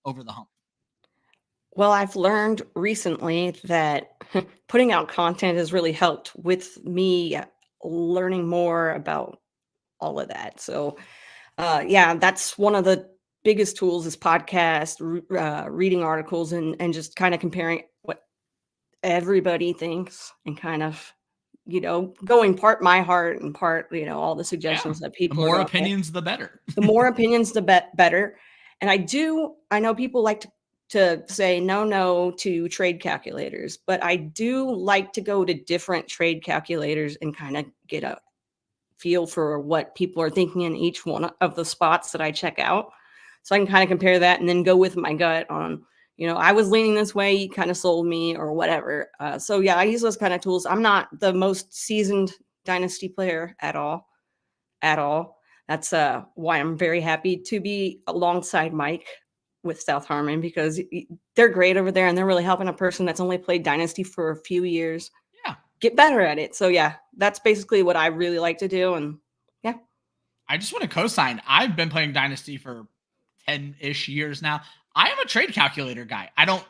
over the hump? Well, I've learned recently that putting out content has really helped with me learning more about all of that. So, that's one of the biggest tools is podcast, reading articles, and just kind of comparing what everybody thinks and kind of, going part my heart and part, all the suggestions that people. The more opinions, the better. The more opinions, the better. And I know people like to say no to trade calculators, but I do like to go to different trade calculators and kind of get a feel for what people are thinking in each one of the spots that I check out. So I can kind of compare that and then go with my gut on, I was leaning this way, you kind of sold me or whatever. I use those kind of tools. I'm not the most seasoned Dynasty player at all. That's why I'm very happy to be alongside Mike with South Harmon, because they're great over there and they're really helping a person that's only played Dynasty for a few years get better at it. So that's basically what I really like to do. And I just want to co-sign. I've been playing Dynasty for 10-ish years now. I am a trade calculator guy. I don't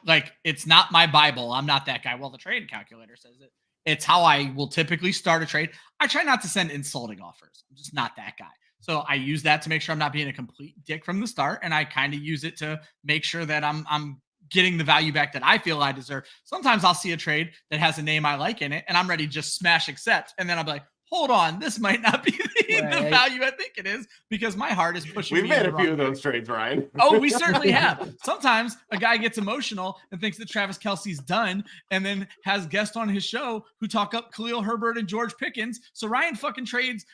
it's not my Bible. I'm not that guy. Well, the trade calculator says it. It's how I will typically start a trade. I try not to send insulting offers. I'm just not that guy. So I use that to make sure I'm not being a complete dick from the start. And I kind of use it to make sure that I'm getting the value back that I feel I deserve. Sometimes I'll see a trade that has a name I like in it and I'm ready to just smash accept. And then I'll be like, hold on, this might not be the value I think it is because my heart is pushing me. We've made a few of those trades, Ryan. Oh, we certainly have. Sometimes a guy gets emotional and thinks that Travis Kelce's done and then has guests on his show who talk up Khalil Herbert and George Pickens. So Ryan fucking trades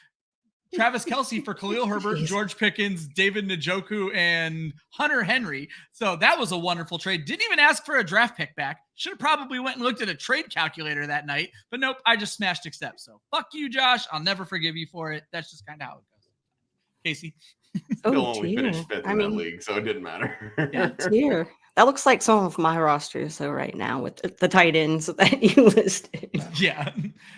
Travis Kelce for Khalil Herbert, George Pickens, David Njoku, and Hunter Henry. So that was a wonderful trade. Didn't even ask for a draft pick back. Should have probably went and looked at a trade calculator that night. But nope, I just smashed accept. So fuck you, Josh. I'll never forgive you for it. That's just kind of how it goes. Kacey. Still only finished fifth in that league, so it didn't matter. Dear. That looks like some of my rosters, though, right now with the tight ends that you listed. Yeah.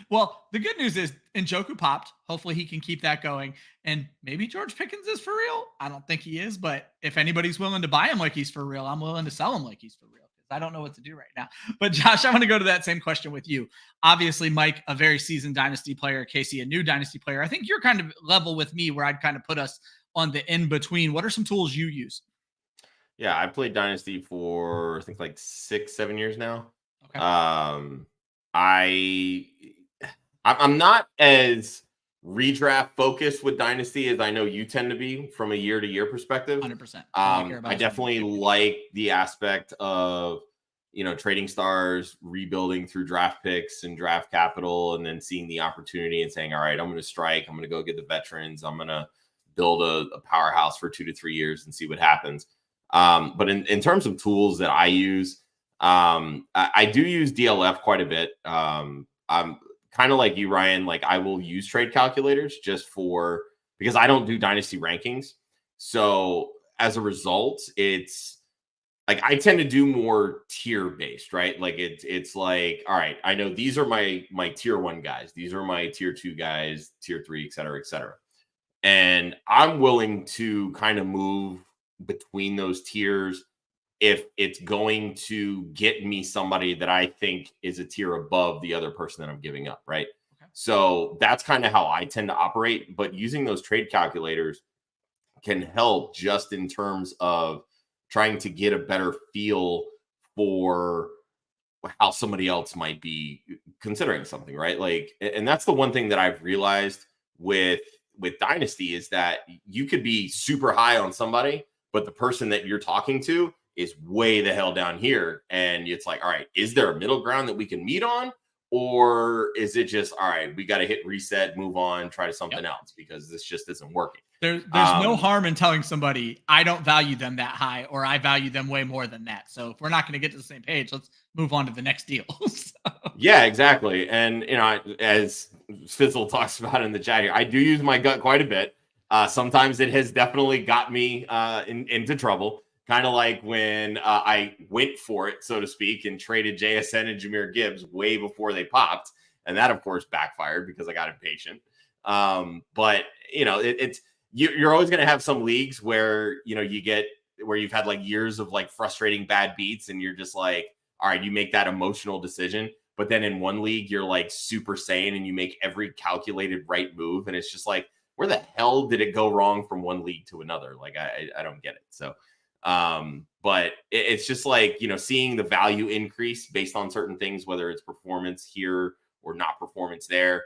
Well, the good news is Njoku popped. Hopefully he can keep that going. And maybe George Pickens is for real. I don't think he is, but if anybody's willing to buy him like he's for real, I'm willing to sell him like he's for real. I don't know what to do right now. But Josh, I want to go to that same question with you. Obviously, Mike, a very seasoned Dynasty player, Kacey, a new Dynasty player. I think you're kind of level with me where I'd kind of put us on the in-between. What are some tools you use? Yeah, I played Dynasty for I think like 6-7 years now. Okay. I'm not as redraft focused with Dynasty as I know you tend to be from a year-to-year perspective. 100%. I definitely like the aspect of, trading stars, rebuilding through draft picks and draft capital, and then seeing the opportunity and saying, all right, I'm going to strike. I'm going to go get the veterans. I'm going to build a powerhouse for 2 to 3 years and see what happens. But in terms of tools that I use, I do use DLF quite a bit. I'm kind of like you, Ryan. Like, I will use trade calculators because I don't do dynasty rankings. So as a result, it's like I tend to do more tier based, right? Like it's like, all right, I know these are my tier 1 guys. These are my tier 2 guys, tier 3, et cetera, et cetera. And I'm willing to kind of move between those tiers if it's going to get me somebody that I think is a tier above the other person that I'm giving up, right? Okay. So that's kind of how I tend to operate. But using those trade calculators can help just in terms of trying to get a better feel for how somebody else might be considering something, right? Like, and that's the one thing that I've realized with Dynasty is that you could be super high on somebody, but the person that you're talking to is way the hell down here. And it's like, all right, is there a middle ground that we can meet on? Or is it just, all right, we got to hit reset, move on, try something else because this just isn't working. There's no harm in telling somebody I don't value them that high or I value them way more than that. So if we're not going to get to the same page, let's move on to the next deal. Yeah, exactly. And, as Fizzle talks about in the chat here, I do use my gut quite a bit. Sometimes it has definitely got me into trouble. Kind of like when I went for it, so to speak, and traded JSN and Jahmyr Gibbs way before they popped. And that, of course, backfired because I got impatient. But, you're always going to have some leagues where, you've had like years of like frustrating bad beats and you're just like, all right, you make that emotional decision. But then in one league, you're like super sane and you make every calculated right move. And it's just like, where the hell did it go wrong from one league to another? Like, I don't get it. So, but it's just like, seeing the value increase based on certain things, whether it's performance here or not performance there.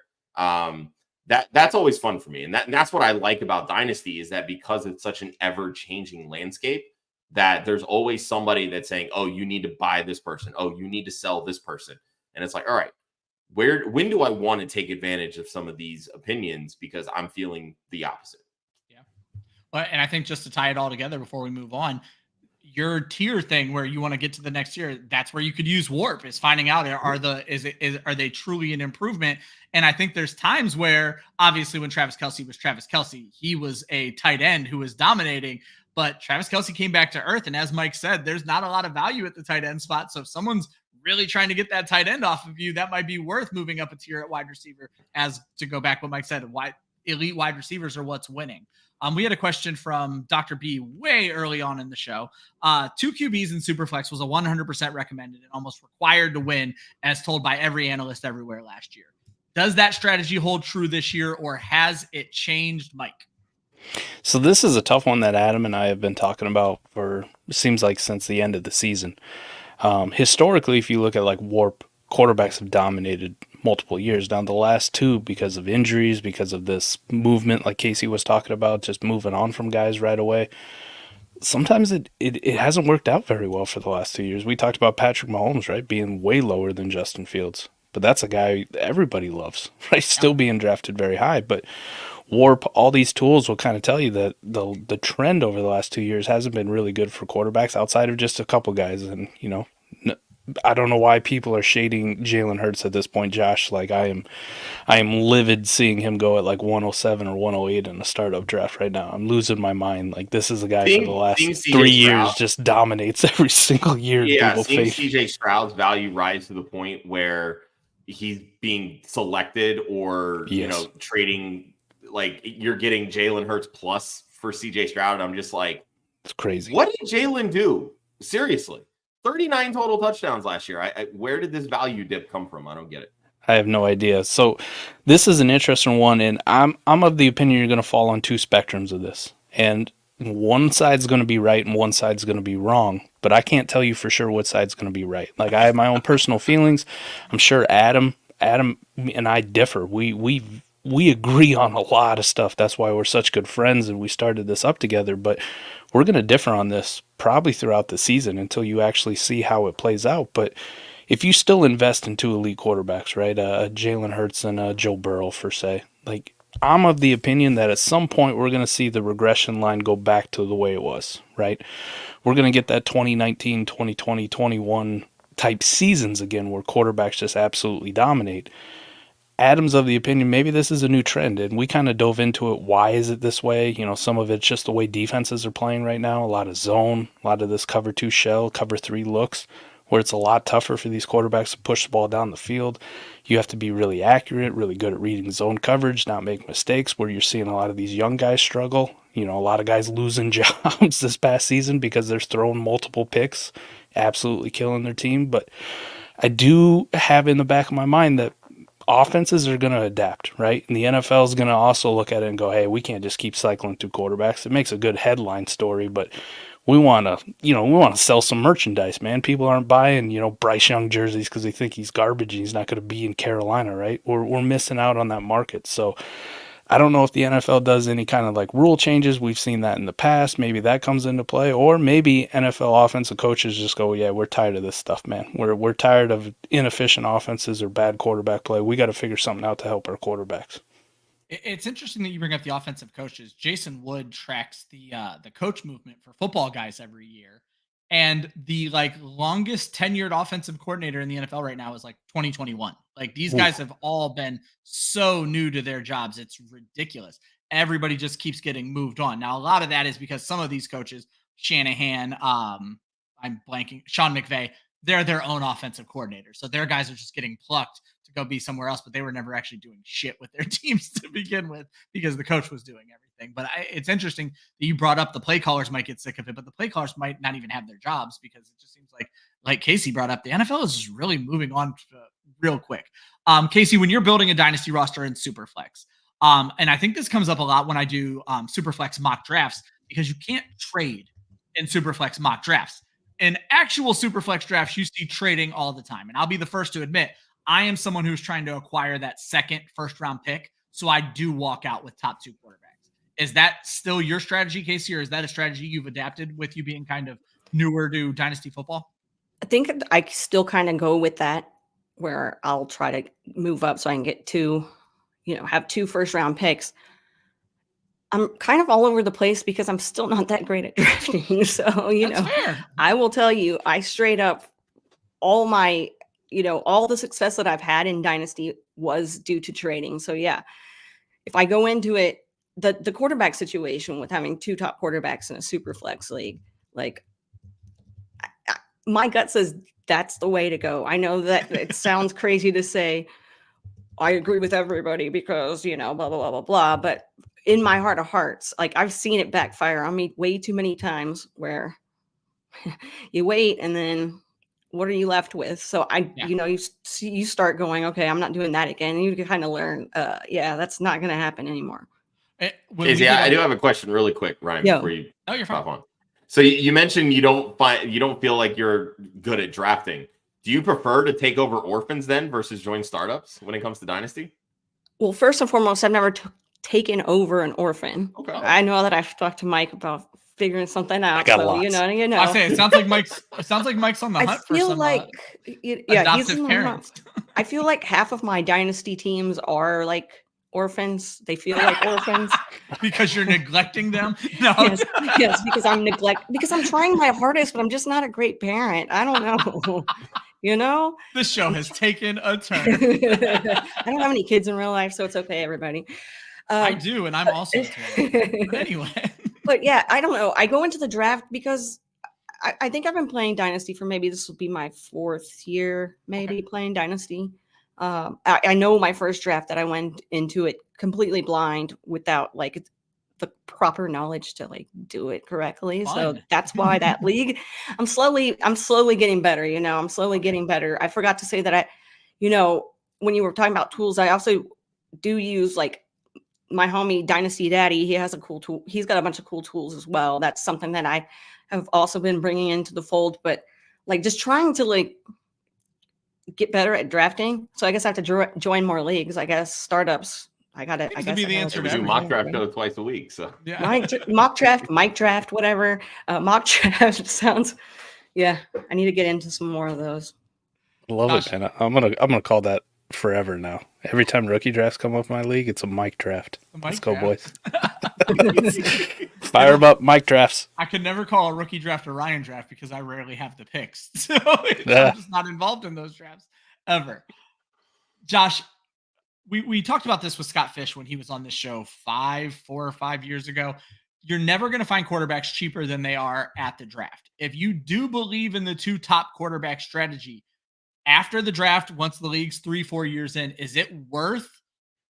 That's always fun for me. And that's what I like about Dynasty is that because it's such an ever-changing landscape, that there's always somebody that's saying, oh, you need to buy this person. Oh, you need to sell this person. And it's like, all right, when do I want to take advantage of some of these opinions? Because I'm feeling the opposite. Yeah. Well, and I think just to tie it all together before we move on, your tier thing where you want to get to the next tier, that's where you could use WORP is finding out are they truly an improvement? And I think there's times where obviously when Travis Kelce was Travis Kelce, he was a tight end who was dominating, but Travis Kelce came back to earth. And as Mike said, there's not a lot of value at the tight end spot. So if someone's really trying to get that tight end off of you, that might be worth moving up a tier at wide receiver. As to go back what Mike said, elite wide receivers are what's winning. We had a question from Dr. B way early on in the show. 2 QBs in Superflex was a 100% recommended and almost required to win, as told by every analyst everywhere last year. Does that strategy hold true this year, or has it changed, Mike? So this is a tough one that Adam and I have been talking about for, it seems like, since the end of the season. Historically, if you look at like WARP, quarterbacks have dominated multiple years. Now the last 2, because of injuries, because of this movement like Kacey was talking about, just moving on from guys right away, sometimes it hasn't worked out very well for the last 2 years. We talked about Patrick Mahomes, right, being way lower than Justin Fields, but that's a guy everybody loves, right? Still being drafted very high. But WARP, all these tools will kind of tell you that the trend over the last 2 years hasn't been really good for quarterbacks outside of just a couple guys. And, I don't know why people are shading Jalen Hurts at this point, Josh. Like I am livid seeing him go at like 107 or 108 in a startup draft right now. I'm losing my mind. Like this is a guy for the last 3 years just dominates every single year. Yeah, seeing CJ Stroud's value rise to the point where he's being selected or trading, like you're getting Jalen Hurts plus for CJ Stroud. I'm just like, it's crazy. What did Jalen do? Seriously. 39 total touchdowns last year. Where did this value dip come from? I don't get it. I have no idea. So this is an interesting one, and I'm of the opinion you're going to fall on 2 spectrums of this. And one side's going to be right and one side's going to be wrong, but I can't tell you for sure what side's going to be right. Like I have my own personal feelings. I'm sure Adam and I differ. We agree on a lot of stuff. That's why we're such good friends and we started this up together, but we're going to differ on this probably throughout the season until you actually see how it plays out. But if you still invest in two elite quarterbacks, right, Jalen Hurts and Joe Burrow, for say, like, I'm of the opinion that at some point we're going to see the regression line go back to the way it was, right? We're going to get that 2019, 2020, 21 type seasons again where quarterbacks just absolutely dominate. Adam's of the opinion maybe this is a new trend, and we kind of dove into it. Why is it this way? You know, some of it's just the way defenses are playing right now. A lot of zone, a lot of this cover 2 shell, cover 3 looks, where it's a lot tougher for these quarterbacks to push the ball down the field. You have to be really accurate, really good at reading zone coverage, not make mistakes, where you're seeing a lot of these young guys struggle. You know, a lot of guys losing jobs this past season because they're throwing multiple picks, absolutely killing their team. But I do have in the back of my mind that offenses are going to adapt, right? And the NFL is going to also look at it and go, hey, we can't just keep cycling through quarterbacks. It makes a good headline story, but we want to sell some merchandise, man. People aren't buying, Bryce Young jerseys because they think he's garbage and he's not going to be in Carolina, right? We're missing out on that market. So I don't know if the NFL does any kind of like rule changes. We've seen that in the past. Maybe that comes into play, or maybe NFL offensive coaches just go, yeah, we're tired of this stuff, man. We're tired of inefficient offenses or bad quarterback play. We got to figure something out to help our quarterbacks. It's interesting that you bring up the offensive coaches. Jason Wood tracks the coach movement for football guys every year. And the longest tenured offensive coordinator in the NFL right now is 2021. Like these guys have all been so new to their jobs. It's ridiculous. Everybody just keeps getting moved on. Now, a lot of that is because some of these coaches, Shanahan, I'm blanking, Sean McVay, they're their own offensive coordinator. So their guys are just getting plucked to go be somewhere else, but they were never actually doing shit with their teams to begin with because the coach was doing everything. But it's interesting that you brought up the play callers might get sick of it, but the play callers might not even have their jobs because it just seems like Kacey brought up, the NFL is just really moving on real quick. Kacey, when you're building a dynasty roster in Superflex, and I think this comes up a lot when I do Superflex mock drafts, because you can't trade in Superflex mock drafts. In actual Superflex drafts, you see trading all the time. And I'll be the first to admit, I am someone who's trying to acquire that second first-round pick, so I do walk out with top 2 quarterbacks. Is that still your strategy, Kacey, or is that a strategy you've adapted with you being kind of newer to dynasty football? I think I still kind of go with that, where I'll try to move up so I can get have 2 first-round picks. I'm kind of all over the place because I'm still not that great at drafting. So, fair. I will tell you, I straight up, all my, all the success that I've had in Dynasty was due to trading. So yeah, if I go into it, the quarterback situation with having 2 top quarterbacks in a super flex league, my gut says that's the way to go. I know that it sounds crazy to say, I agree with everybody because, blah, blah, blah, blah, blah. But in my heart of hearts, I've seen it backfire on me way too many times where you wait and then what are you left with? So you start going, okay, I'm not doing that again. And you can kind of learn, that's not going to happen anymore. Casey, I do have a question really quick, Ryan, before you you're fine. on. So you mentioned you don't feel like you're good at drafting. Do you prefer to take over orphans then versus join startups when it comes to Dynasty? Well, first and foremost, I've never taken over an orphan. Okay. I know that I've talked to Mike about figuring something out. I got so lots. I say it sounds like Mike's on the hunt for some adoptive parents. I feel like half of my dynasty teams are like orphans. They feel like orphans because you're neglecting them. No, yes, because I'm trying my hardest, but I'm just not a great parent. I don't know. This show has taken a turn. I don't have any kids in real life, so it's okay, everybody. I do, and I'm also anyway. But yeah, I don't know. I go into the draft because I think I've been playing Dynasty for maybe this will be my 4th year, playing Dynasty. I know my first draft that I went into it completely blind without the proper knowledge to do it correctly. Fun. So that's why that league, I'm slowly getting better. I'm slowly getting better. I forgot to say that when you were talking about tools, I also do use my homie Dynasty Daddy. He has a cool tool. He's got a bunch of cool tools as well. That's something that I have also been bringing into the fold, but just trying to get better at drafting. So I guess I have to join more leagues, I guess startups, I got it. Seems to be the answer We to do mock draft everything. show twice a week. So Yeah. Mock draft, mic draft, whatever. Mock draft sounds. Yeah, I need to get into some more of those. Love Gosh. it, man. I'm gonna call that forever now. Every time rookie drafts come up in my league, it's a mic draft. The mic Let's go, draft. boys. Fire them up, mic drafts. I could never call a rookie draft a Ryan draft because I rarely have the picks. So Yeah. I'm just not involved in those drafts ever. Josh, we talked about this with Scott Fish when he was on this show 4 or 5 years ago. You're never going to find quarterbacks cheaper than they are at the draft. If you do believe in the 2 top quarterback strategy after the draft, once the league's 3-4 years in, is it worth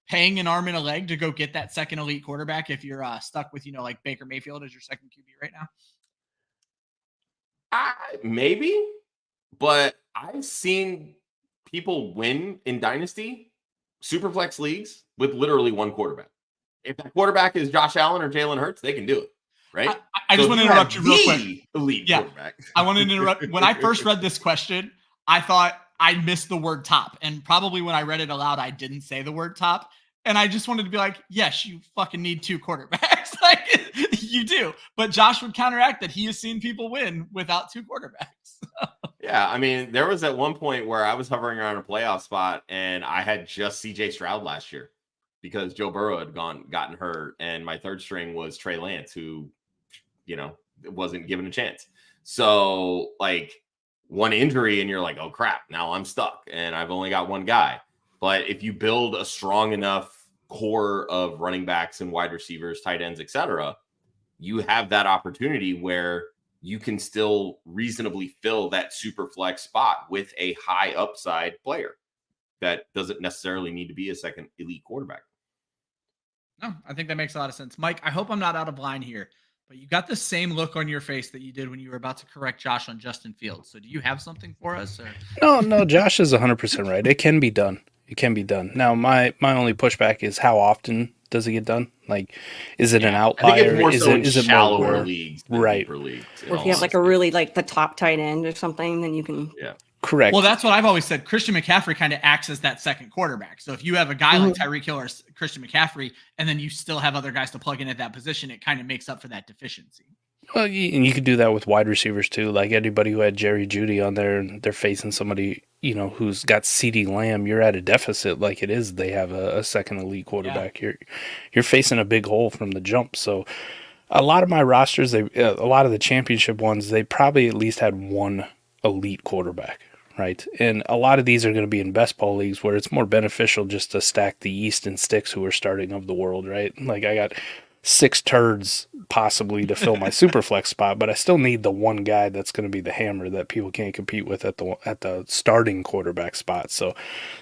paying an arm and a leg to go get that second elite quarterback if you're stuck with, like Baker Mayfield as your second QB right now? Maybe, but I've seen people win in Dynasty Superflex leagues with literally one quarterback. If that quarterback is Josh Allen or Jalen Hurts, they can do it, right? I just want to interrupt you real quick. Elite quarterback. I want to interrupt. When I first read this question, I thought I missed the word top. And probably when I read it aloud, I didn't say the word top. And I just wanted to be like, yes, you fucking need 2 quarterbacks. Like you do. But Josh would counteract that he has seen people win without 2 quarterbacks. Yeah, I mean, there was at one point where I was hovering around a playoff spot and I had just CJ Stroud last year because Joe Burrow had gotten hurt, and my third string was Trey Lance, who, wasn't given a chance. So, like, one injury and you're like, oh crap, now I'm stuck and I've only got one guy. But if you build a strong enough core of running backs and wide receivers, tight ends, etc., you have that opportunity where you can still reasonably fill that super flex spot with a high upside player that doesn't necessarily need to be a second elite quarterback. No, I think that makes a lot of sense. Mike, I hope I'm not out of line here, but you got the same look on your face that you did when you were about to correct Josh on Justin Fields. So do you have something for us? Or? No, Josh is 100% right. It can be done. It can be done. Now, my only pushback is how often does it get done? Like, is it an outlier? I think it's more so in is it shallower more leagues than right? deeper leagues. Or if you have like a really like the top tight end or something, then you can. Yeah. Correct. Well, that's what I've always said. Christian McCaffrey kind of acts as that second quarterback. So if you have a guy like Tyreek Hill or Christian McCaffrey, and then you still have other guys to plug in at that position, it kind of makes up for that deficiency. Well, and you could do that with wide receivers too. Like anybody who had Jerry Jeudy on there and they're facing somebody, who's got CeeDee Lamb, you're at a deficit like it is. They have a second elite quarterback. Yeah. You're facing a big hole from the jump. So a lot of my rosters, a lot of the championship ones, they probably at least had one elite quarterback, right? And a lot of these are going to be in best ball leagues where it's more beneficial just to stack the Easton Sticks who are starting of the world, right? Like I got 6 turds possibly to fill my super flex spot, but I still need the one guy that's going to be the hammer that people can't compete with at the starting quarterback spot. So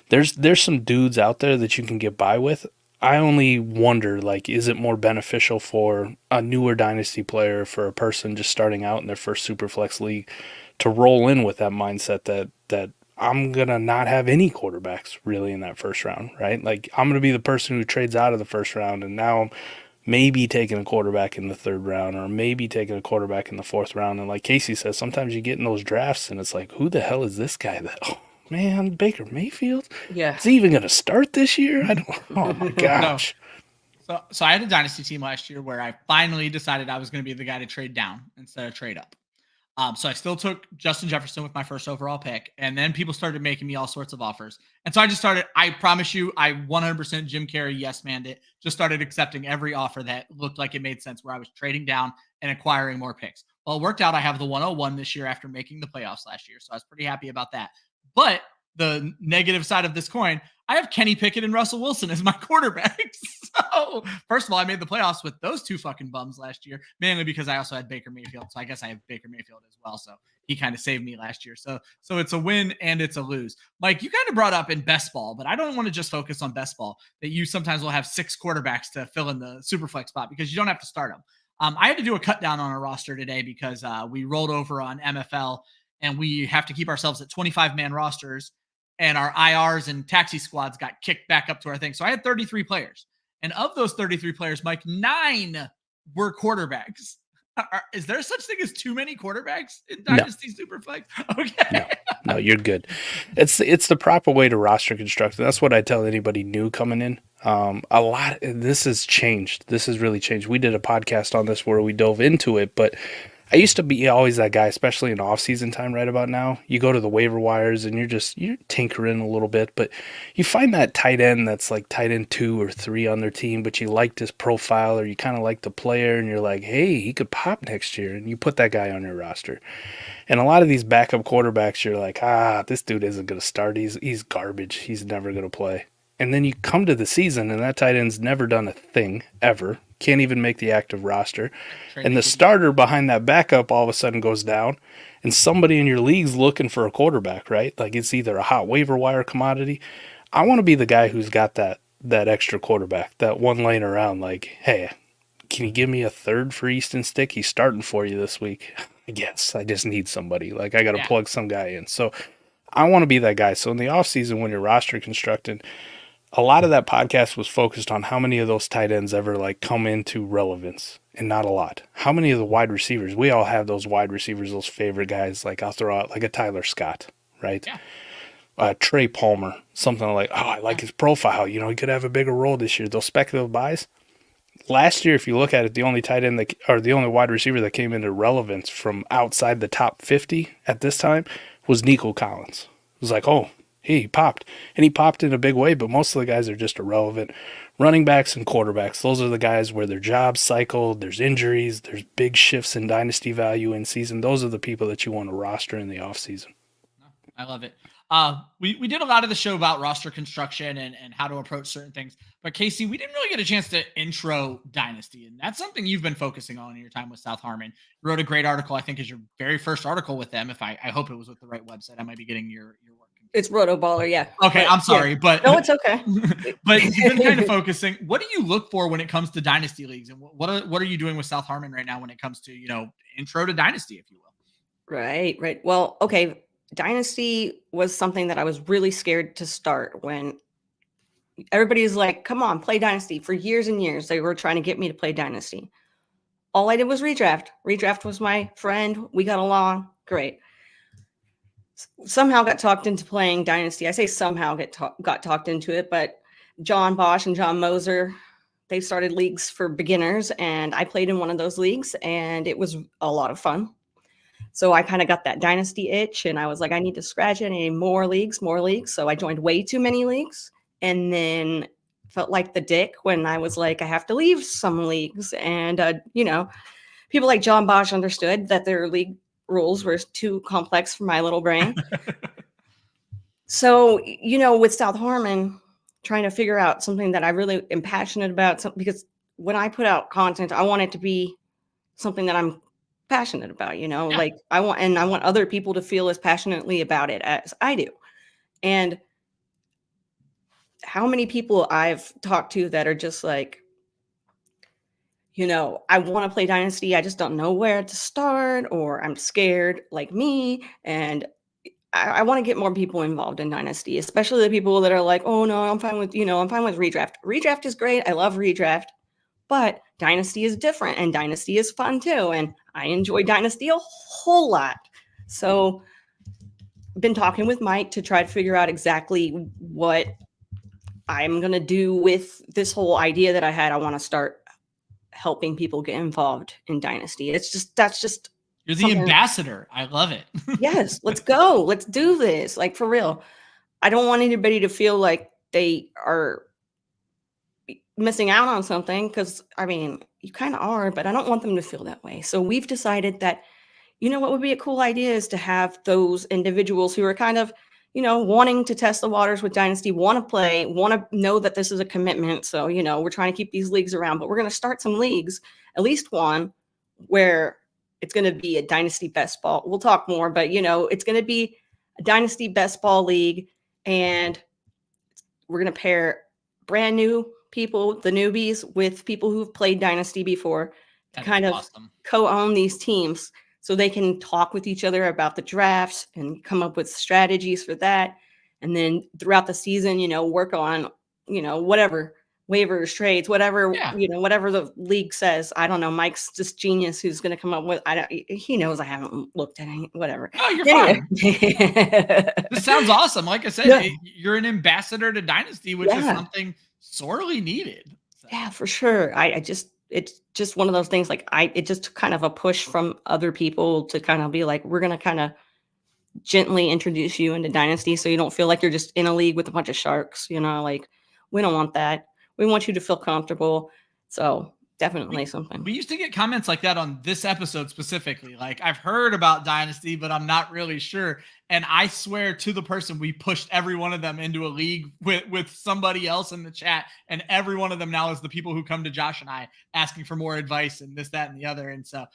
there's some dudes out there that you can get by with. I only wonder, like, is it more beneficial for a newer dynasty player, for a person just starting out in their first super flex league, to roll in with that mindset that I'm going to not have any quarterbacks really in that first round, right? Like, I'm going to be the person who trades out of the first round, and now I'm maybe taking a quarterback in the 3rd round, or maybe taking a quarterback in the 4th round. And like Kacey says, sometimes you get in those drafts and it's like, who the hell is this guy? Oh, man, Baker Mayfield? Yeah. Is he even going to start this year? Oh my gosh. No. So I had a dynasty team last year where I finally decided I was going to be the guy to trade down instead of trade up. So I still took Justin Jefferson with my first overall pick, and then people started making me all sorts of offers. And so I just started, I promise you, I 100% Jim Carrey yes-manned it, just started accepting every offer that looked like it made sense, where I was trading down and acquiring more picks. Well, it worked out. I have the 101 this year after making the playoffs last year, so I was pretty happy about that. But the negative side of this coin, I have Kenny Pickett and Russell Wilson as my quarterbacks. So first of all, I made the playoffs with those 2 fucking bums last year, mainly because I also had Baker Mayfield. So I guess I have Baker Mayfield as well. So he kind of saved me last year. So it's a win and it's a lose. Mike, you kind of brought up in best ball, but I don't want to just focus on best ball, that you sometimes will have 6 quarterbacks to fill in the super flex spot because you don't have to start them. I had to do a cut down on our roster today because we rolled over on MFL and we have to keep ourselves at 25-man rosters. And our IRs and taxi squads got kicked back up to our thing. So I had 33 players. And of those 33 players, Mike, 9 were quarterbacks. Is there such thing as too many quarterbacks in Dynasty Superflex? Okay. No, you're good. It's the proper way to roster construct. And that's what I tell anybody new coming in. This has changed. This has really changed. We did a podcast on this where we dove into it, but I used to be always that guy, especially in off-season time right about now. You go to the waiver wires and you're tinkering a little bit, but you find that tight end that's like tight end 2 or 3 on their team, but you liked his profile or you kind of like the player and you're like, hey, he could pop next year, and you put that guy on your roster. And a lot of these backup quarterbacks, you're like, this dude isn't going to start. He's garbage. He's never going to play. And then you come to the season and that tight end's never done a thing ever. Can't even make the active roster. And the starter behind that backup all of a sudden goes down, and somebody in your league's looking for a quarterback, right? Like it's either a hot waiver wire commodity. I want to be the guy who's got that extra quarterback, that one laying around like, hey, can you give me a third for Easton Stick? He's starting for you this week. I guess I just need somebody. Like I got to plug some guy in. So I want to be that guy. So in the offseason when you're roster constructing, a lot of that podcast was focused on how many of those tight ends ever like come into relevance, and not a lot. How many of the wide receivers? We all have those wide receivers, those favorite guys. Like I'll throw out like a Tyler Scott, right? Yeah. Trey Palmer, something like, I like his profile. He could have a bigger role this year. Those speculative buys. Last year, if you look at it, the only tight end the only wide receiver that came into relevance from outside the top 50 at this time was Nico Collins. It was like, he popped. And he popped in a big way, but most of the guys are just irrelevant. Running backs and quarterbacks, those are the guys where their jobs cycled, there's injuries, there's big shifts in dynasty value in season. Those are the people that you want to roster in the offseason. I love it. We did a lot of the show about roster construction and how to approach certain things. But Kacey, we didn't really get a chance to intro Dynasty. And that's something you've been focusing on in your time with South Harmon. You wrote a great article, I think is your very first artical with them. If I hope it was with the right website, I might be getting your work. It's Rotoballer, yeah. Okay, I'm sorry, but no, it's okay. But you've been kind of focusing. What do you look for when it comes to Dynasty leagues, and what are you doing with South Harmon right now when it comes to intro to Dynasty, if you will? Right. Well, okay. Dynasty was something that I was really scared to start when everybody's like, come on, play Dynasty. For years and years, they were trying to get me to play Dynasty. All I did was redraft. Redraft was my friend. We got along. Great. Somehow got talked into playing Dynasty. I say somehow got talked into it, but John Bosch and John Moser, they started leagues for beginners, and I played in one of those leagues, and it was a lot of fun. So I kind of got that Dynasty itch, and I was like, I need to scratch it. I need more leagues. So I joined way too many leagues, and then felt like the dick when I was like, I have to leave some leagues. And, people like John Bosch understood that their league rules were too complex for my little brain. So, with South Harmon, trying to figure out something that I really am passionate about, because when I put out content, I want it to be something that I'm passionate about, like I want other people to feel as passionately about it as I do. And how many people I've talked to that are just like, I want to play Dynasty. I just don't know where to start, or I'm scared like me. And I want to get more people involved in Dynasty, especially the people that are like, oh no, I'm fine with redraft. Redraft is great. I love redraft, but Dynasty is different, and Dynasty is fun too. And I enjoy Dynasty a whole lot. So I've been talking with Mike to try to figure out exactly what I'm going to do with this whole idea that I had. I want to start helping people get involved in Dynasty. That's just you're the ambassador. I love it. Yes, let's go. Let's do this. Like, for real. I don't want anybody to feel like they are missing out on something, because you kind of are, but I don't want them to feel that way. So we've decided that, what would be a cool idea is to have those individuals who are kind of, wanting to test the waters with Dynasty, want to play, want to know that this is a commitment. So, we're trying to keep these leagues around, but we're going to start some leagues, at least one, where it's going to be a Dynasty best ball. We'll talk more, but, it's going to be a Dynasty best ball league, and we're going to pair brand new people, the newbies, with people who've played Dynasty before, to kind of awesome. Co-own these teams, so they can talk with each other about the drafts and come up with strategies for that. And then throughout the season, work on, whatever, waivers, trades, whatever, whatever the league says. I don't know. Mike's just genius who's going to come up with, he knows I haven't looked at any, whatever. Oh, you're fine. This sounds awesome. Like I said, you're an ambassador to Dynasty, which is something sorely needed. So. Yeah, for sure. It's just one of those things. Like it just took kind of a push from other people to kind of be like, we're gonna kind of gently introduce you into Dynasty, so you don't feel like you're just in a league with a bunch of sharks. Like we don't want that. We want you to feel comfortable. So definitely something. We used to get comments like that on this episode specifically. Like, I've heard about Dynasty, but I'm not really sure. And I swear to the person, we pushed every one of them into a league with somebody else in the chat. And every one of them now is the people who come to Josh and I asking for more advice and this, that, and the other. And so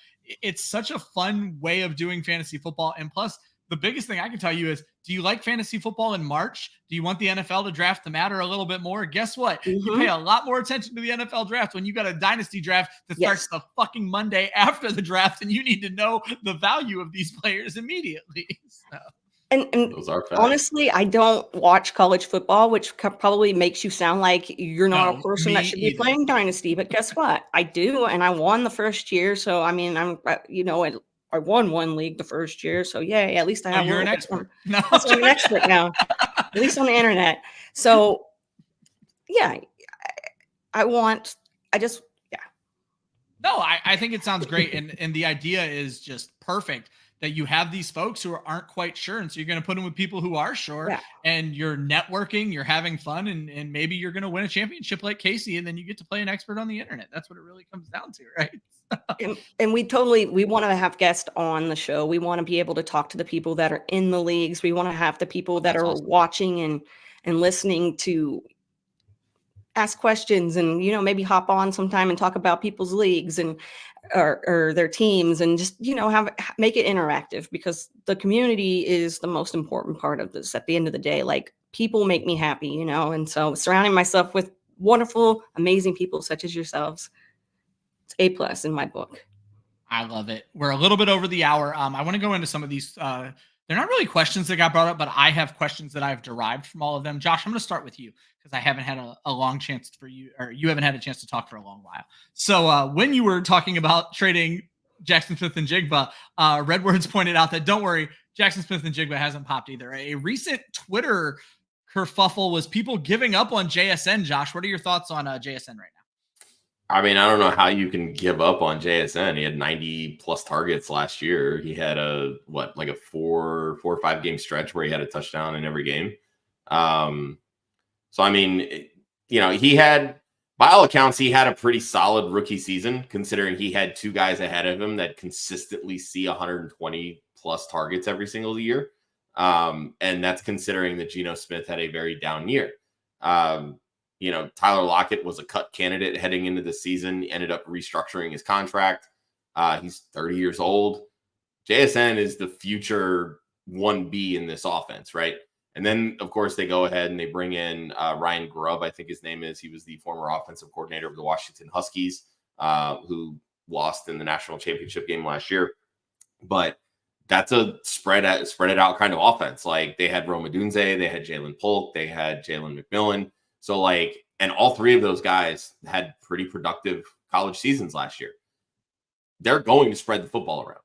it's such a fun way of doing fantasy football. And plus, the biggest thing I can tell you is, do you like fantasy football in March? Do you want the NFL to draft the matter a little bit more? Guess what? You pay a lot more attention to the NFL draft when you got a dynasty draft that starts the fucking Monday after the draft, and you need to know the value of these players immediately. So. And those are facts. Honestly, I don't watch college football, which probably makes you sound like you're not a person that should be playing Dynasty. But guess what? I do, and I won the first year. So, I mean, I won one league the first year, so yay! At least I have. You're an expert. No, I'm an expert now, at least on the internet. So, yeah, No, I think it sounds great, and the idea is just perfect. That you have these folks who aren't quite sure, and so you're going to put them with people who are sure, and you're networking, you're having fun, and maybe you're going to win a championship like Kacey, and then you get to play an expert on the internet. That's what it really comes down to, right? and we want to have guests on the show. We want to be able to talk to the people that are in the leagues. We want to have the people that are watching and listening to ask questions, and maybe hop on sometime and talk about people's leagues and or their teams, and just make it interactive, because the community is the most important part of this. At the end of the day, like, people make me happy, and so surrounding myself with wonderful, amazing people such as yourselves, it's A+ in my book. I love it. We're a little bit over the hour. I want to go into some of these. They're not really questions that got brought up, but I have questions that I've derived from all of them. Josh, I'm going to start with you, because I haven't had a long chance for you, or you haven't had a chance to talk for a long while. So when you were talking about trading Jaxon Smith-Njigba, Redwords pointed out that, don't worry, Jaxon Smith-Njigba hasn't popped either. A recent Twitter kerfuffle was people giving up on JSN. Josh, what are your thoughts on JSN right now? I mean, I don't know how you can give up on JSN. He had 90 plus targets last year. He had a 4 or 5 game stretch where he had a touchdown in every game. So, I mean, he had, by all accounts, he had a pretty solid rookie season, considering he had 2 guys ahead of him that consistently see 120 plus targets every single year. And that's considering that Geno Smith had a very down year. Tyler Lockett was a cut candidate heading into the season. He ended up restructuring his contract. He's 30 years old. JSN is the future 1B in this offense, right? And then, of course, they go ahead and they bring in Ryan Grubb, I think his name is. He was the former offensive coordinator of the Washington Huskies, who lost in the national championship game last year. But that's a spread it out kind of offense. Like, they had Rome Odunze, they had Jalen Polk, they had Jalen McMillan. So, and all 3 of those guys had pretty productive college seasons last year. They're going to spread the football around.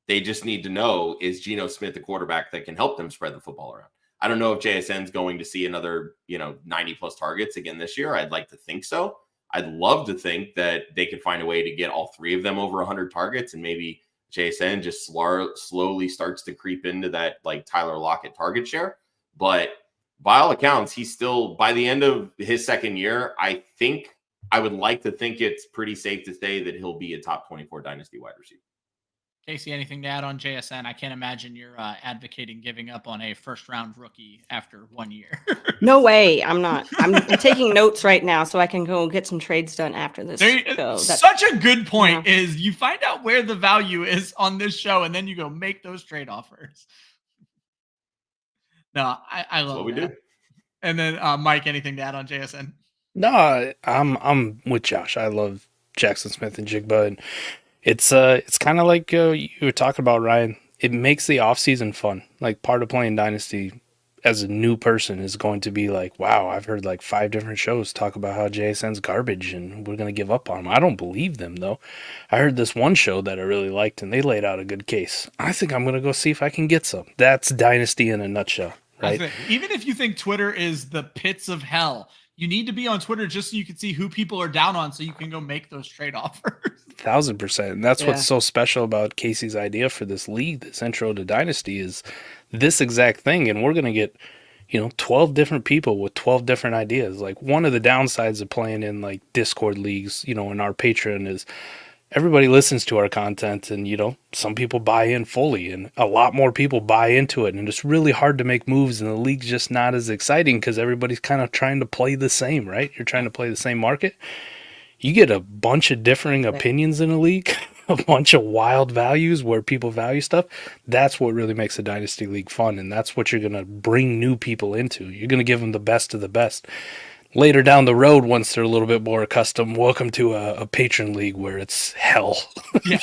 They just need to know, is Geno Smith the quarterback that can help them spread the football around? I don't know if JSN's going to see another, 90 plus targets again this year. I'd like to think so. I'd love to think that they could find a way to get all 3 of them over 100 targets, and maybe JSN just slowly starts to creep into that Tyler Lockett target share. But by all accounts, he's still, by the end of his second year, I would like to think it's pretty safe to say that he'll be a top 24 dynasty wide receiver. Casey, anything to add on JSN? I can't imagine you're advocating giving up on a first-round rookie after 1 year. No way. I'm not. I'm taking notes right now so I can go get some trades done after this show. Such a good point is you find out where the value is on this show, and then you go make those trade offers. No, I love what we that. do. And then Mike, anything to add on JSN? No, I'm with Josh. I love Jaxon Smith-Njigba, and it's kind of like you were talking about, Ryan. It makes the offseason fun. Like, part of playing Dynasty as a new person is going to be like, wow, I've heard 5 different shows talk about how JSN's garbage and we're going to give up on him. I don't believe them, though. I heard this one show that I really liked, and they laid out a good case. I think I'm going to go see if I can get some. That's Dynasty in a nutshell, right? Even if you think Twitter is the pits of hell, you need to be on Twitter just so you can see who people are down on, so you can go make those trade offers. 1,000%. And that's what's so special about Casey's idea for this league, this intro to Dynasty, is this exact thing. And we're going to get, 12 different people with 12 different ideas. Like, one of the downsides of playing in like Discord leagues, in our Patreon is everybody listens to our content and, some people buy in fully and a lot more people buy into it. And it's really hard to make moves and the league's just not as exciting because everybody's kind of trying to play the same, right? You're trying to play the same market. You get a bunch of differing opinions in a league, a bunch of wild values where people value stuff. That's what really makes a Dynasty League fun, and that's what you're going to bring new people into. You're going to give them the best of the best. Later down the road, once they're a little bit more accustomed, welcome to a patron league where it's hell. Yeah.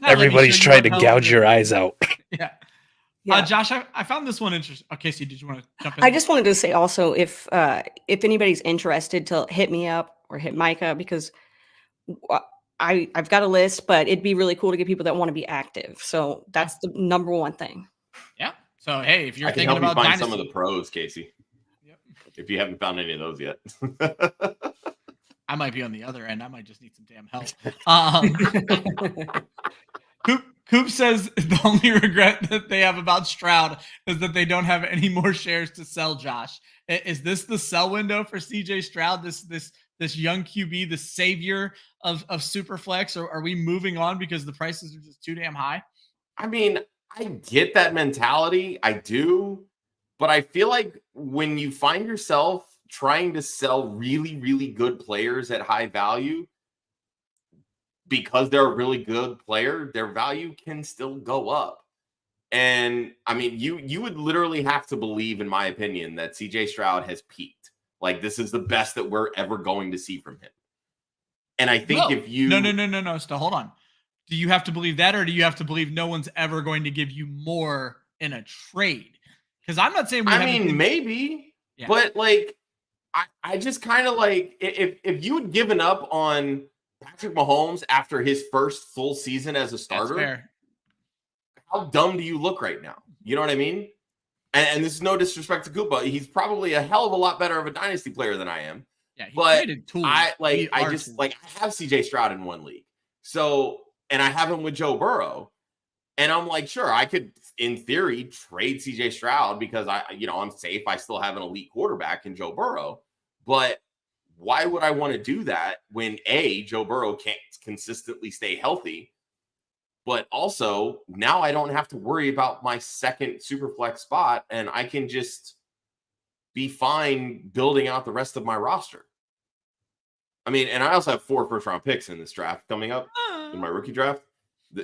Everybody's trying to gouge your eyes out. Yeah. Josh, I found this one interesting. Okay, so did you want to jump in? I just wanted to say also, if anybody's interested, to hit me up or hit Micah, because I've got a list, but it'd be really cool to get people that want to be active. So that's the number one thing. Yeah. So hey, if you're I can thinking help you about find Dynasty, some of the pros, Casey. Yep. If you haven't found any of those yet. I might be on the other end. I might just need some damn help. Coop says the only regret that they have about Stroud is that they don't have any more shares to sell. Josh, is this the sell window for CJ Stroud? This young QB, the savior of Superflex, or are we moving on because the prices are just too damn high? I mean, I get that mentality. I do. But I feel like when you find yourself trying to sell really, really good players at high value, because they're a really good player, their value can still go up. And I mean, you would literally have to believe, in my opinion, that CJ Stroud has peaked. Like, this is the best that we're ever going to see from him. And I think if you... No. So hold on. Do you have to believe that, or do you have to believe no one's ever going to give you more in a trade? Because I'm not saying maybe. Yeah. But, like, I just kind of like... If you had given up on Patrick Mahomes after his first full season as a starter, how dumb do you look right now? You know what I mean? And this is no disrespect to Koopa. He's probably a hell of a lot better of a Dynasty player than I am. Yeah, but I have CJ Stroud in one league. So, and I have him with Joe Burrow. And I'm like, sure, I could, in theory, trade CJ Stroud because I'm safe. I still have an elite quarterback in Joe Burrow. But why would I want to do that when Joe Burrow can't consistently stay healthy? But also, now I don't have to worry about my second Superflex spot, and I can just be fine building out the rest of my roster. I mean, and I also have 4 first-round picks in this draft coming up, in my rookie draft,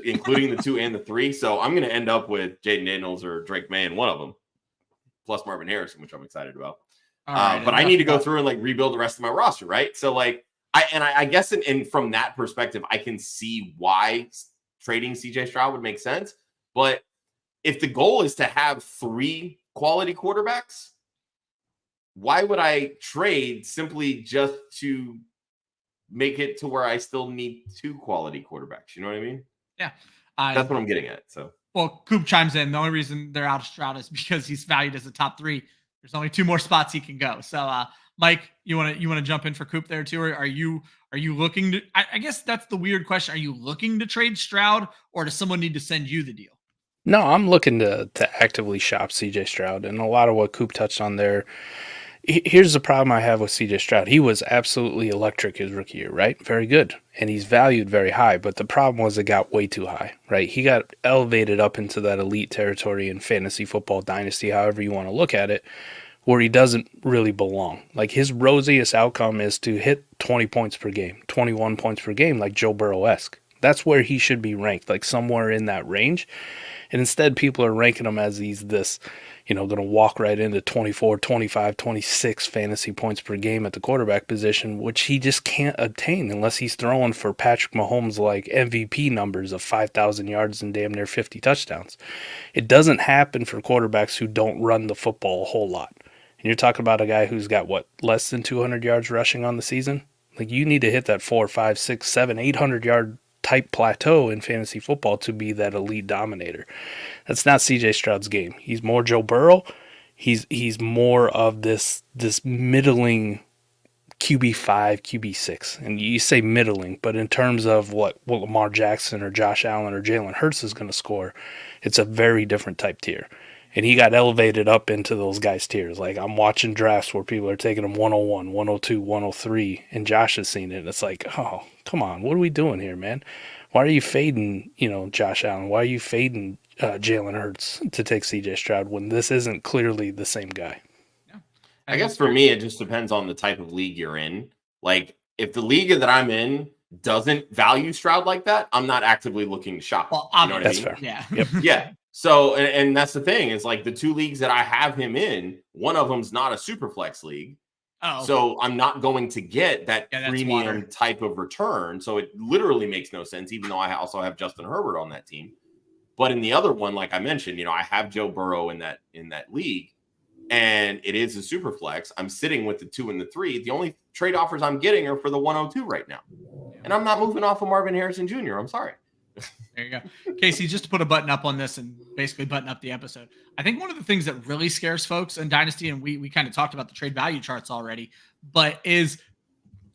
including the 2 and the 3. So I'm going to end up with Jaden Daniels or Drake May in one of them, plus Marvin Harrison, which I'm excited about. But I need to go through and rebuild the rest of my roster, right? So I guess from that perspective, I can see why trading CJ Stroud would make sense. But if the goal is to have 3 quality quarterbacks, why would I trade simply just to make it to where I still need 2 quality quarterbacks? You know what I mean? Yeah. That's what I'm getting at. So, well, Coop chimes in. The only reason they're out of Stroud is because he's valued as a top 3. There's only 2 more spots he can go. So, Mike, you want to jump in for Coop there too? Or are you looking to? I guess that's the weird question. Are you looking to trade Stroud, or does someone need to send you the deal? No, I'm looking to actively shop CJ Stroud, and a lot of what Coop touched on there. Here's the problem I have with CJ Stroud. He was absolutely electric his rookie year, right? Very good. And he's valued very high, but the problem was it got way too high, right? He got elevated up into that elite territory in fantasy football dynasty, however you want to look at it, where he doesn't really belong. Like, his rosiest outcome is to hit 20 points per game, 21 points per game, like Joe Burrow-esque. That's where he should be ranked, like somewhere in that range. And instead, people are ranking him as going to walk right into 24, 25, 26 fantasy points per game at the quarterback position, which he just can't obtain unless he's throwing for Patrick Mahomes like MVP numbers of 5,000 yards and damn near 50 touchdowns. It doesn't happen for quarterbacks who don't run the football a whole lot. And you're talking about a guy who's got, less than 200 yards rushing on the season? Like, you need to hit that 4, 5, 6, 7, 800 yard type plateau in fantasy football to be that elite dominator. That's not CJ Stroud's game. He's more Joe Burrow. He's more of this middling QB5, QB6, and you say middling, but in terms of what Lamar Jackson or Josh Allen or Jalen Hurts is going to score, it's a very different type tier. And he got elevated up into those guys' tiers. Like, I'm watching drafts where people are taking him 101, 102, 103, and Josh has seen it. And it's like, oh, come on, what are we doing here, man? Why are you fading, Josh Allen? Why are you fading Jalen Hurts to take CJ Stroud when this isn't clearly the same guy? I guess for me, it just depends on the type of league you're in. Like, if the league that I'm in doesn't value Stroud like that, I'm not actively looking to shop. Well, you know what that's I mean? fair. Yeah. Yep. Yeah. So, and that's the thing is, like, the two leagues that I have him in, one of them's not a super flex league. Oh. So I'm not going to get that Yeah, that's premium water. type of return. So it literally makes no sense, even though I also have Justin Herbert on that team. But in the other one, like I mentioned, I have Joe Burrow in that league. And it is a super flex. I'm sitting with the 2 and the 3. The only trade offers I'm getting are for the 102 right now. And I'm not moving off of Marvin Harrison Jr. I'm sorry. There you go. Casey, just to put a button up on this and basically button up the episode. I think one of the things that really scares folks in Dynasty, and we kind of talked about the trade value charts already, but is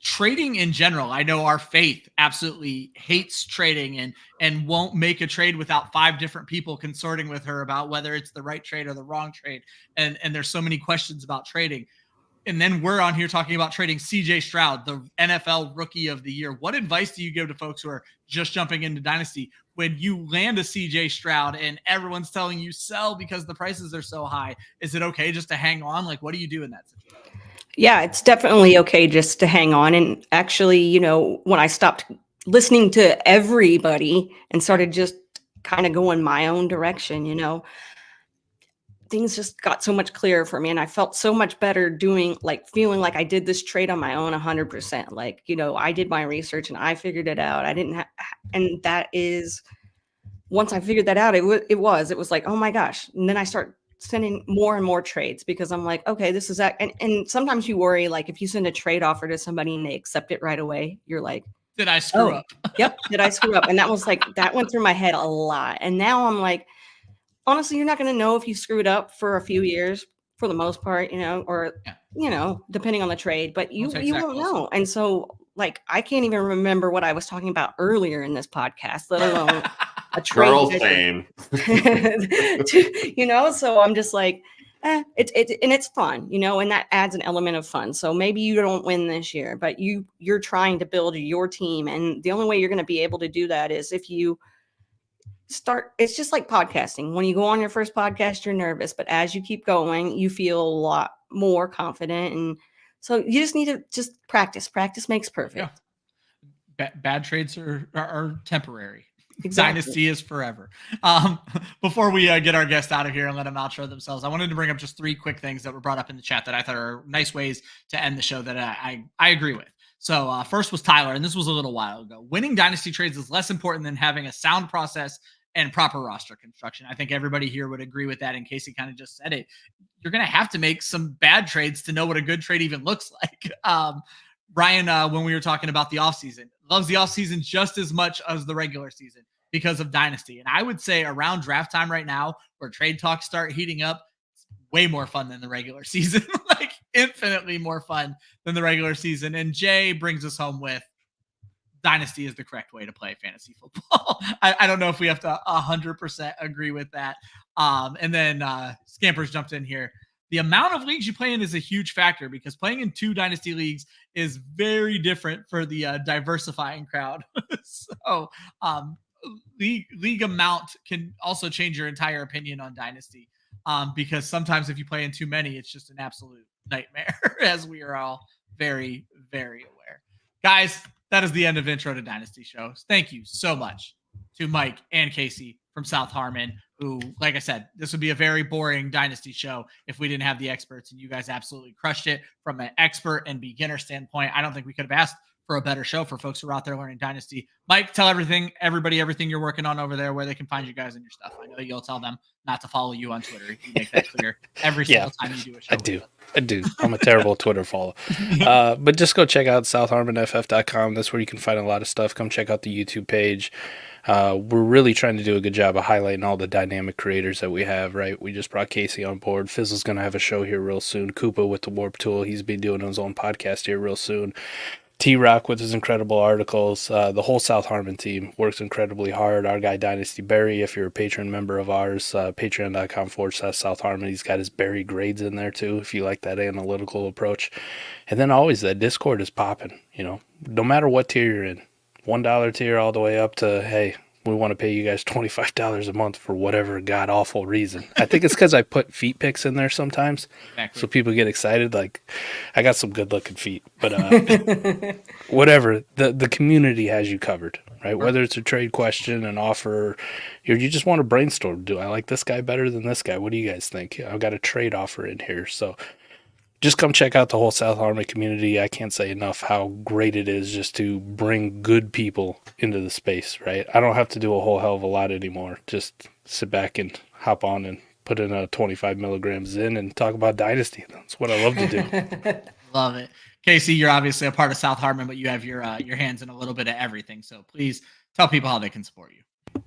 trading in general. I know our Faith absolutely hates trading and won't make a trade without 5 different people consorting with her about whether it's the right trade or the wrong trade. And there's so many questions about trading. And then we're on here talking about trading CJ Stroud, the NFL Rookie of the Year. What advice do you give to folks who are just jumping into Dynasty when you land a CJ Stroud and everyone's telling you sell because the prices are so high? Is it okay just to hang on? Like, what do you do in that situation? Yeah, it's definitely okay just to hang on. And actually, when I stopped listening to everybody and started just kind of going my own direction, things just got so much clearer for me. And I felt so much better feeling like I did this trade on my own 100%. Like, I did my research and I figured it out. And that is, once I figured that out, it was like, oh my gosh. And then I start sending more and more trades because I'm like, okay, this is that. And sometimes you worry, like if you send a trade offer to somebody and they accept it right away, you're like, did I screw up? Yep. Did I screw up? And that went through my head a lot. And now I'm like, honestly, you're not going to know if you screwed up for a few years for the most part, or, depending on the trade, but you won't know. And so like, I can't even remember what I was talking about earlier in this podcast, let alone a trade. Girl fame. So I'm just like, it's fun, and that adds an element of fun. So maybe you don't win this year, but you're trying to build your team. And the only way you're going to be able to do that is if you it's just like podcasting. When you go on your first podcast, you're nervous, but as you keep going, you feel a lot more confident. And so you just need to just practice. Practice makes perfect. Yeah. Bad trades are temporary. Exactly. Dynasty is forever. Before we get our guests out of here and let them outro themselves, I wanted to bring up just 3 quick things that were brought up in the chat that I thought are nice ways to end the show that I agree with. So first was Tyler, and this was a little while ago. Winning Dynasty trades is less important than having a sound process and proper roster construction. I think everybody here would agree with that. And Kacey kind of just said it. You're going to have to make some bad trades to know what a good trade even looks like. Ryan, when we were talking about the offseason, loves the offseason just as much as the regular season because of Dynasty. And I would say around draft time right now, where trade talks start heating up, it's way more fun than the regular season, like infinitely more fun than the regular season. And Jay brings us home with Dynasty is the correct way to play fantasy football. I don't know if we have to 100% agree with that. And then Scampers jumped in here. The amount of leagues you play in is a huge factor because playing in 2 Dynasty leagues is very different for the diversifying crowd. So league amount can also change your entire opinion on Dynasty because sometimes if you play in too many, it's just an absolute nightmare, as we are all very, very aware. Guys, that is the end of Intro to Dynasty shows. Thank you so much to Mike and Kacey from South Harmon, who, like I said, this would be a very boring Dynasty show if we didn't have the experts, and you guys absolutely crushed it from an expert and beginner standpoint. I don't think we could have asked for a better show for folks who are out there learning Dynasty. Mike, tell everything you're working on over there, where they can find you guys and your stuff. I know you'll tell them not to follow you on Twitter. You make that clear every single time you do a show. I do. I'm a terrible Twitter follow. But just go check out southharmonff.com. That's where you can find a lot of stuff. Come check out the YouTube page. We're really trying to do a good job of highlighting all the dynamic creators that we have, right? We just brought Kacey on board. Fizzle's going to have a show here real soon. Koopa with the Warp Tool. He's been doing his own podcast here real soon. T-Rock with his incredible articles. The whole South Harmon team works incredibly hard. Our guy Dynasty Barry, if you're a patron member of ours, patreon.com/South Harmon. He's got his Barry grades in there too, if you like that analytical approach. And then always that Discord is popping, no matter what tier you're in. $1 tier all the way up to, hey, we want to pay you guys $25 a month for whatever god-awful reason. I think it's because I put feet pics in there sometimes, so people get excited. Like, I got some good-looking feet, but whatever. The community has you covered, right? Whether it's a trade question, an offer, or you just want to brainstorm. Do I like this guy better than this guy? What do you guys think? I've got a trade offer in here, so just come check out the whole South Harmon community. I can't say enough how great it is just to bring good people into the space, right? I don't have to do a whole hell of a lot anymore. Just sit back and hop on and put in a 25 milligrams in and talk about Dynasty. That's what I love to do. Love it. Kacey, you're obviously a part of South Harmon, but you have your hands in a little bit of everything. So please tell people how they can support you.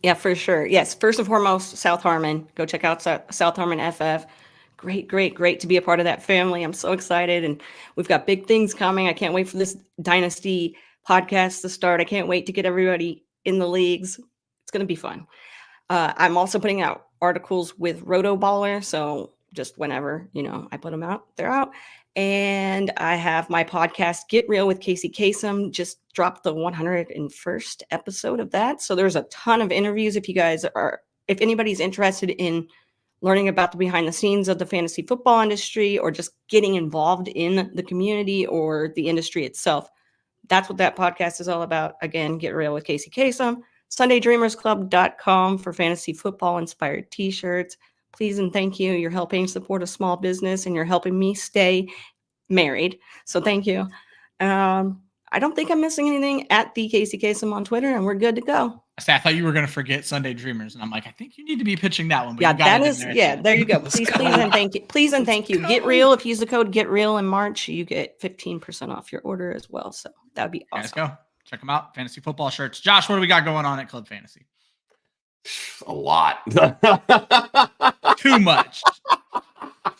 Yeah, for sure. Yes, first and foremost, South Harmon. Go check out South Harmon FF. Great to be a part of that family. I'm so excited, and we've got big things coming. I can't wait for this Dynasty podcast to start. I can't wait to get everybody in the leagues. It's going to be fun. I'm also putting out articles with Roto Baller, so just whenever, I put them out, they're out. And I have my podcast, Get Real with Kacey Kasem, just dropped the 101st episode of that. So there's a ton of interviews if anybody's interested in learning about the behind the scenes of the fantasy football industry, or just getting involved in the community or the industry itself. That's what that podcast is all about. Again, Get Real with Kacey Kasem. SundayDreamersClub.com for fantasy football inspired t-shirts. Please and thank you. You're helping support a small business, and you're helping me stay married. So thank you. I don't think I'm missing anything. At the Kacey Kasem on Twitter, and we're good to go. I thought you were going to forget Sunday Dreamers, and I'm like, I think you need to be pitching that one. But yeah, that is. There you go. Please and thank you. Please and thank you. Get Real. If you use the code Get Real in March, you get 15% off your order as well. So that would be awesome. Let's go. Check them out. Fantasy football shirts. Josh, what do we got going on at Club Fantasy? A lot. Too much.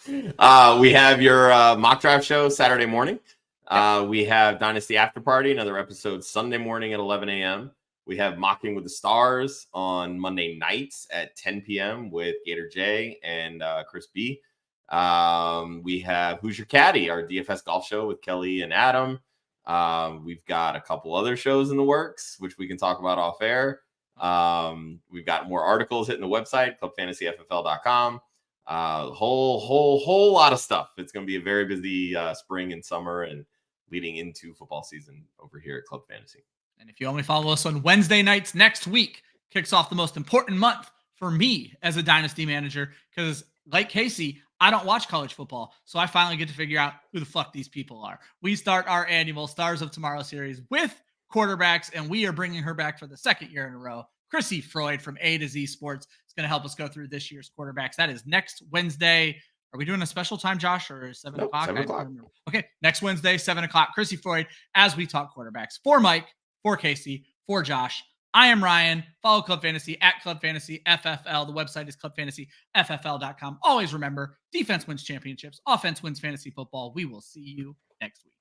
We have your mock draft show Saturday morning. We have Dynasty After Party, another episode Sunday morning at 11 a.m. We have Mocking with the Stars on Monday nights at 10 p.m. with Gator J and Chris B. We have Who's Your Caddy, our DFS golf show with Kelly and Adam. We've got a couple other shows in the works, which we can talk about off air. We've got more articles hitting the website, clubfantasyffl.com. Whole lot of stuff. It's going to be a very busy spring and summer and leading into football season over here at Club Fantasy. And if you only follow us on Wednesday nights, next week kicks off the most important month for me as a Dynasty manager, because like Kacey, I don't watch college football. So I finally get to figure out who the fuck these people are. We start our annual Stars of Tomorrow series with quarterbacks, and we are bringing her back for the second year in a row. Chrissy Freud from A to Z Sports is going to help us go through this year's quarterbacks. That is next Wednesday. Are we doing a special time, Josh, or 7 o'clock? 7 o'clock. Okay, next Wednesday, 7 o'clock. Chrissy Freud, as we talk quarterbacks. For Mike, for Kacey, for Josh, I am Ryan. Follow Club Fantasy at Club Fantasy FFL. The website is clubfantasyffl.com. Always remember, defense wins championships. Offense wins fantasy football. We will see you next week.